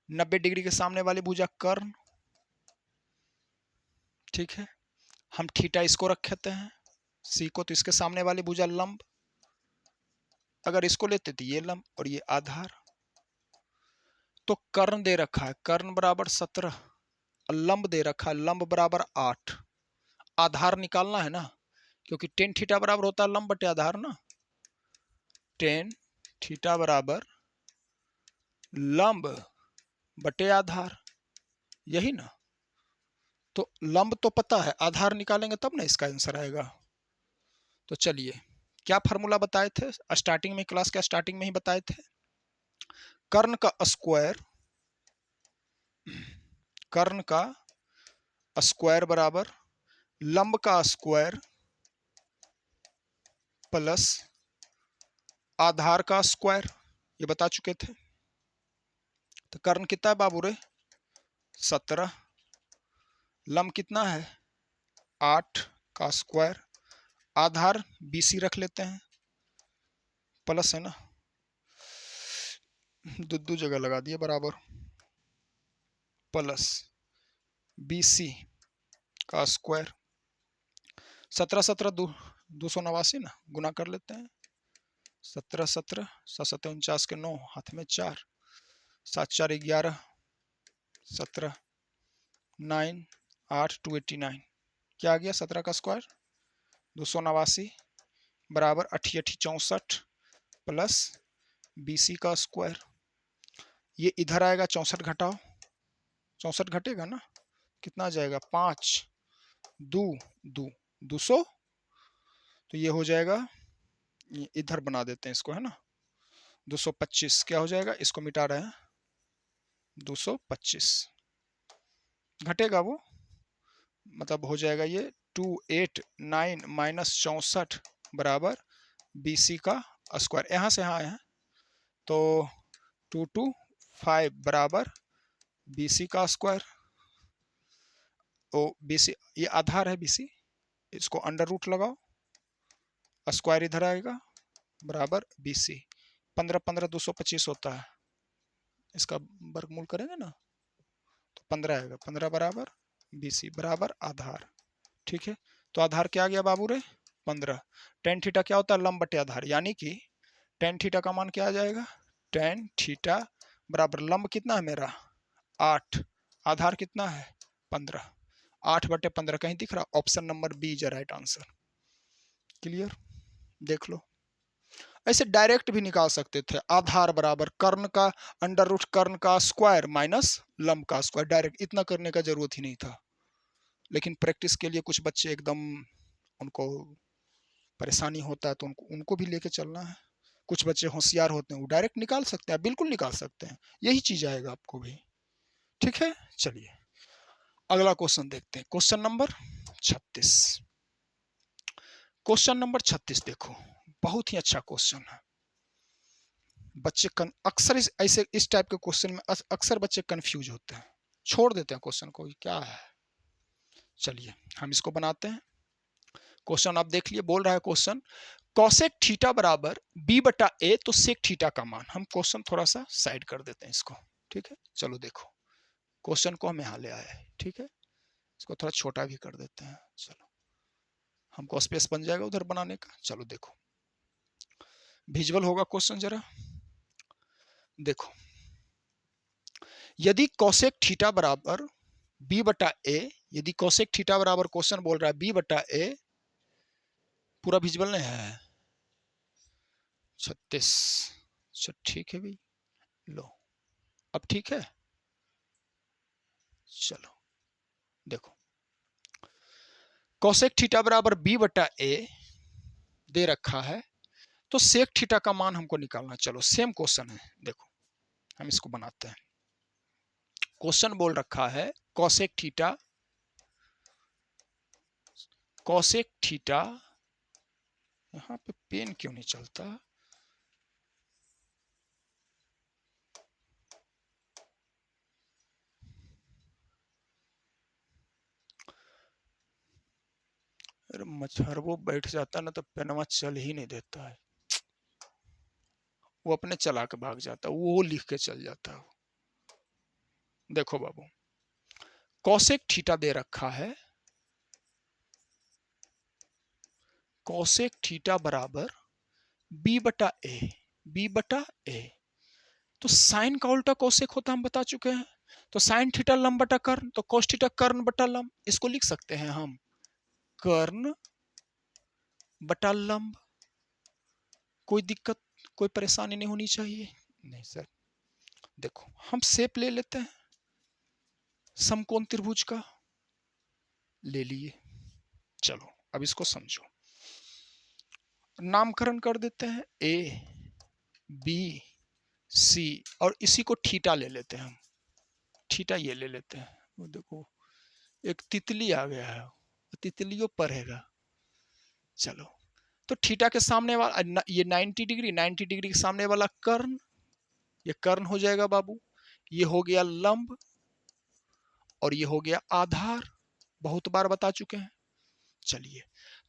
90 डिग्री के सामने वाली भुजा कर्ण। ठीक है, हम थीटा इसको रखते हैं, सी को, तो इसके सामने वाली भुजा लंब, अगर इसको लेते तो ये लंब और ये आधार। तो कर्ण दे रखा है, कर्ण बराबर 17, लंब दे रखा है, लंब बराबर 8। आधार निकालना है ना, क्योंकि टेन थीटा बराबर होता है लंब बटे आधार ना, टेन थीटा बराबर लंब बटे आधार, यही ना। तो लंब तो पता है, आधार निकालेंगे तब ना इसका आंसर आएगा। तो चलिए, क्या फार्मूला बताए थे स्टार्टिंग में, क्लास के स्टार्टिंग में ही बताए थे, कर्ण का स्क्वायर, कर्ण का स्क्वायर बराबर लंब का स्क्वायर प्लस आधार का स्क्वायर, ये बता चुके थे। तो कर्ण कितना है बाबू रे, 17, लंब कितना है 8 का स्क्वायर, आधार BC रख लेते हैं, प्लस है ना, दो जगह लगा दिए बराबर, प्लस BC का स्क्वायर, 17 17 289 ना, गुना कर लेते हैं, 17 17 7 7 49 के 9 हाथ में 4 7 4 11 17 9 8 289 क्या आ गया 17 का स्क्वायर 289 बराबर 8 8 64 प्लस BC का स्क्वायर। ये इधर आएगा 64 घटाओ 64 घटेगा ना कितना आ जाएगा 5 2 2 200 तो ये हो जाएगा ये इधर बना देते हैं इसको है ना 225 क्या हो जाएगा इसको मिटा रहे हैं 225 घटेगा वो मतलब हो जाएगा ये 289 माइनस 64 बराबर BC का स्क्वायर यहाँ से यहाँ आए हैं तो 225 बराबर BC का स्क्वायर ओ BC ये आधार है BC इसको अंडर रूट लगाओ स्क्वायर इधर आएगा बराबर BC 15 15 225 होता है इसका वर्गमूल करेंगे ना तो 15 आएगा 15 बराबर BC बराबर आधार ठीक है तो आधार क्या आ गया बाबू रे 15 tan थीटा क्या होता है लंब बटे आधार यानी कि tan थीटा का मान क्या आ जाएगा tan थीटा बराबर लंब कितना है मेरा 8 आधार कितना है 15 8 बटे 15 कहीं दिख रहा option number B is right answer clear देख लो ऐसे डायरेक्ट भी निकाल सकते थे आधार बराबर कर्ण का अंडर रूट कर्ण का स्क्वायर माइनस लंब का स्क्वायर डायरेक्ट इतना करने का जरूरत ही नहीं था लेकिन प्रैक्टिस के लिए कुछ बच्चे एकदम उनको परेशानी होता है तो उनको भी लेके चलना है कुछ बच्चे होशियार होते हैं वो डायरेक्ट निकाल सकते हैं बिल्कुल निकाल सकते हैं यही चीज आएगा आपको भी ठीक है चलिए अगला क्वेश्चन देखते हैं क्वेश्चन नंबर 36 क्वेश्चन नंबर 36 देखो बहुत ही अच्छा क्वेश्चन है बच्चे अक्सर ऐसे इस टाइप के क्वेश्चन में अक्सर बच्चे कंफ्यूज होते हैं छोड़ देते हैं क्वेश्चन को क्या है चलिए हम इसको बनाते हैं क्वेश्चन आप देख लिए बोल रहा है क्वेश्चन कॉसेक थीटा बराबर b बटा a तो सेक थीटा का मान हम क्वेश्चन थोड़ा सा साइड कर देते हैं इसको ठीक है चलो देखो क्वेश्चन को हम यहाँ ले आए ठीक है इसको थोड़ा छोटा भी कर देते हैं चलो हमको स्पेस बन जाएगा उधर बनाने का चलो देखो विजुअल होगा क्वेश्चन जरा देखो यदि कॉसेक थीटा बराबर b बटा a यदि कॉसेक थीटा बराबर क्वेश्चन बोल रहा है b बटा a पूरा विजुअल नहीं है 36 अच्छा ठीक है भाई लो अब ठीक है चलो देखो कॉसेक थीटा बराबर b बटा a दे रखा है तो सेक थीटा का मान हमको निकालना चलो सेम क्वेश्चन है देखो हम इसको बनाते हैं क्वेश्चन बोल रखा है कॉसेक थीटा यहाँ पे पेन क्यों नहीं चलता अरे मच्छर वो बैठ जाता ना तो पेनवा चल ही नहीं देता है वो अपने चला के भाग जाता है वो लिख के चल जाता है देखो बाबू कॉसेक थीटा दे रखा है कॉसेक थीटा बराबर b बटा a तो साइन का उल्टा कॉसेक होता हम बता चुके हैं तो साइन थीटा लंब बटा कर्ण तो कॉस थीटा कर्ण बटा लंब इसको लिख सकते हैं हम कर्ण बटा लंब कोई दिक्कत कोई परेशानी नहीं होनी चाहिए नहीं सर देखो हम शेप ले लेते हैं समकोण त्रिभुज का ले लिए चलो अब इसको समझो नामकरण कर देते हैं a b c और इसी को थीटा ले लेते हैं हम थीटा ये ले लेते हैं वो देखो एक तितली आ गया है तितलियों पढ़ेगा चलो तो थीटा के सामने वाला ये 90 डिग्री के सामने वाला कर्ण ये कर्ण हो जाएगा बाबू ये हो गया लंब और ये हो गया आधार बहुत बार बता चुके हैं चलिए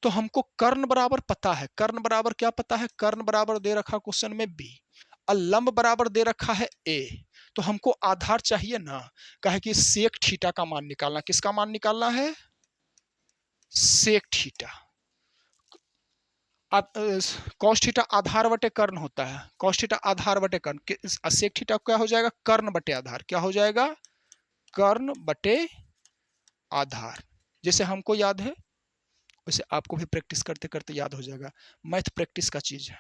तो हमको कर्ण बराबर पता है कर्ण बराबर क्या पता है कर्ण बराबर दे रखा क्वेश्चन में b और लंब बराबर दे रखा है a तो हमको आधार चाहिए ना कहे कि सेक थीटा का मान निकालना किसका मान निकालना है सेक थीटा कॉस थीटा आधार बटे कर्ण होता है, कॉस थीटा आधार बटे कर्ण, सेक थीटा क्या हो जाएगा, कर्ण बटे आधार, क्या हो जाएगा, कर्ण बटे आधार। जैसे हमको याद है वैसे आपको भी प्रैक्टिस करते करते याद हो जाएगा, मैथ प्रैक्टिस का चीज है।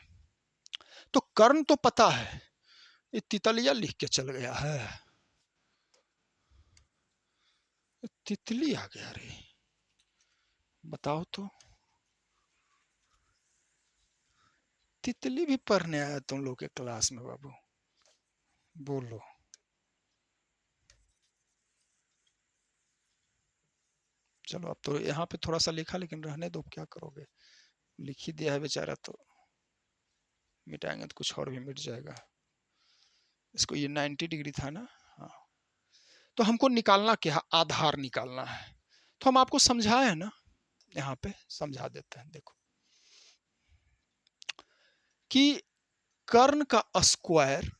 तो कर्ण तो पता है, ये तितलिया लिख के चल गया है, तितली आ गया रे, बताओ तो, तितली भी पढ़ने आया तुम लोग के क्लास में बाबू, बोलो। चलो अब तो यहाँ पे थोड़ा सा लिखा, लेकिन रहने दो, क्या करोगे, लिख ही दिया है बेचारा, तो मिटाएंगे तो कुछ और भी मिट जाएगा। इसको ये 90 डिग्री था ना, हाँ। तो हमको निकालना क्या है, आधार निकालना है। तो हम आपको समझाए हैं ना, यहाँ पे समझा देते हैं, देखो कि कर्ण का स्क्वायर,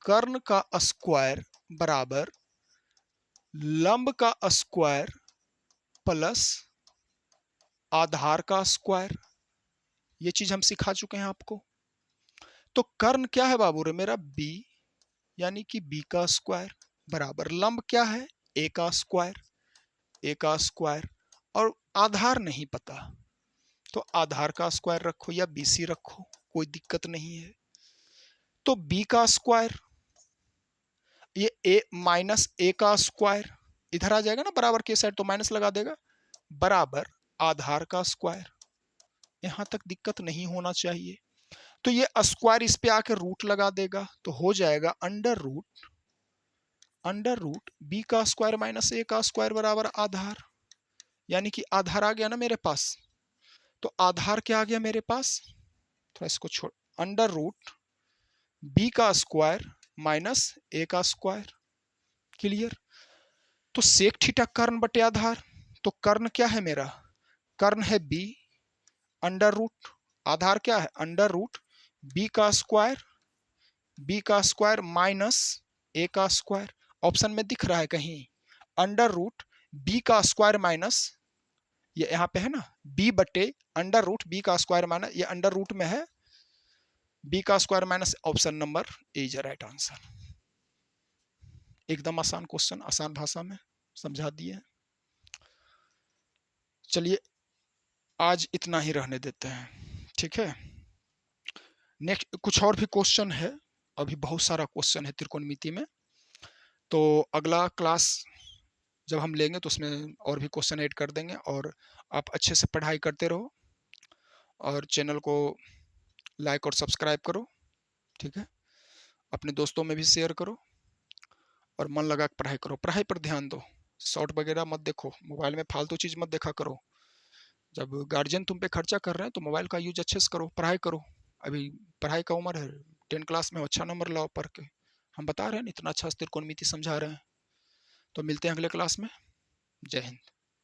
कर्ण का स्क्वायर बराबर लंब का स्क्वायर प्लस आधार का स्क्वायर, ये चीज हम सिखा चुके हैं आपको। तो कर्ण क्या है बाबू रे मेरा, बी, यानी कि बी का स्क्वायर बराबर लंब क्या है, ए का स्क्वायर, ए का स्क्वायर, और आधार नहीं पता तो आधार का स्क्वायर रखो या बीसी रखो, कोई दिक्कत नहीं है। तो बी का स्क्वायर, ये ए माइनस ए का स्क्वायर, इधर आ जाएगा ना बराबर के साइड, तो माइनस लगा देगा, बराबर आधार का स्क्वायर, यहां तक दिक्कत नहीं होना चाहिए। तो ये स्क्वायर इस पे आके रूट लगा देगा, तो हो जाएगा अंडर रूट बी का स्क्वायर माइनस ए का स्क्वायर बराबर आधार, यानी कि आधार आ गया ना मेरे पास। तो आधार क्या आ गया मेरे पास, थोड़ा इसको छोड़, अंडर रूट बी का स्क्वायर माइनस ए का स्क्वायर, क्लियर। तो सेक थीटा कर्ण बटे आधार, तो कर्ण क्या है मेरा, कर्ण है बी, अंडर रूट आधार क्या है, अंडर रूट बी का स्क्वायर माइनस ए का स्क्वायर, ऑप्शन में दिख रहा है कहीं, अंडर रूट बी का स्क्वायर माइनस, ये यहाँ पे है ना बी बटे अंडर रूट बी का स्क्वायर माइनस, ये अंडर रूट में है बी का square minus, option number A is right answer. एकदम आसान क्वेश्चन, आसान भाषा में समझा दिए। चलिए आज इतना ही रहने देते हैं, ठीक है। नेक्स्ट कुछ और भी क्वेश्चन है, अभी बहुत सारा क्वेश्चन है त्रिकोणमिति में, तो अगला क्लास जब हम लेंगे तो उसमें और भी क्वेश्चन ऐड कर देंगे। और आप अच्छे से पढ़ाई करते रहो और चैनल को लाइक और सब्सक्राइब करो, ठीक है। अपने दोस्तों में भी शेयर करो और मन लगा कर पढ़ाई करो, पढ़ाई पर ध्यान दो, शॉर्ट वगैरह मत देखो, मोबाइल में फालतू चीज़ मत देखा करो। जब गार्जियन तुम पे खर्चा कर रहे हैं तो मोबाइल का यूज अच्छे से करो, पढ़ाई करो। अभी पढ़ाई का उम्र है, 10 क्लास में अच्छा नंबर लाओ पढ़ के, हम बता रहे हैं इतना अच्छा त्रिकोणमिति समझा रहे हैं। तो मिलते हैं अगले क्लास में, जय हिंद।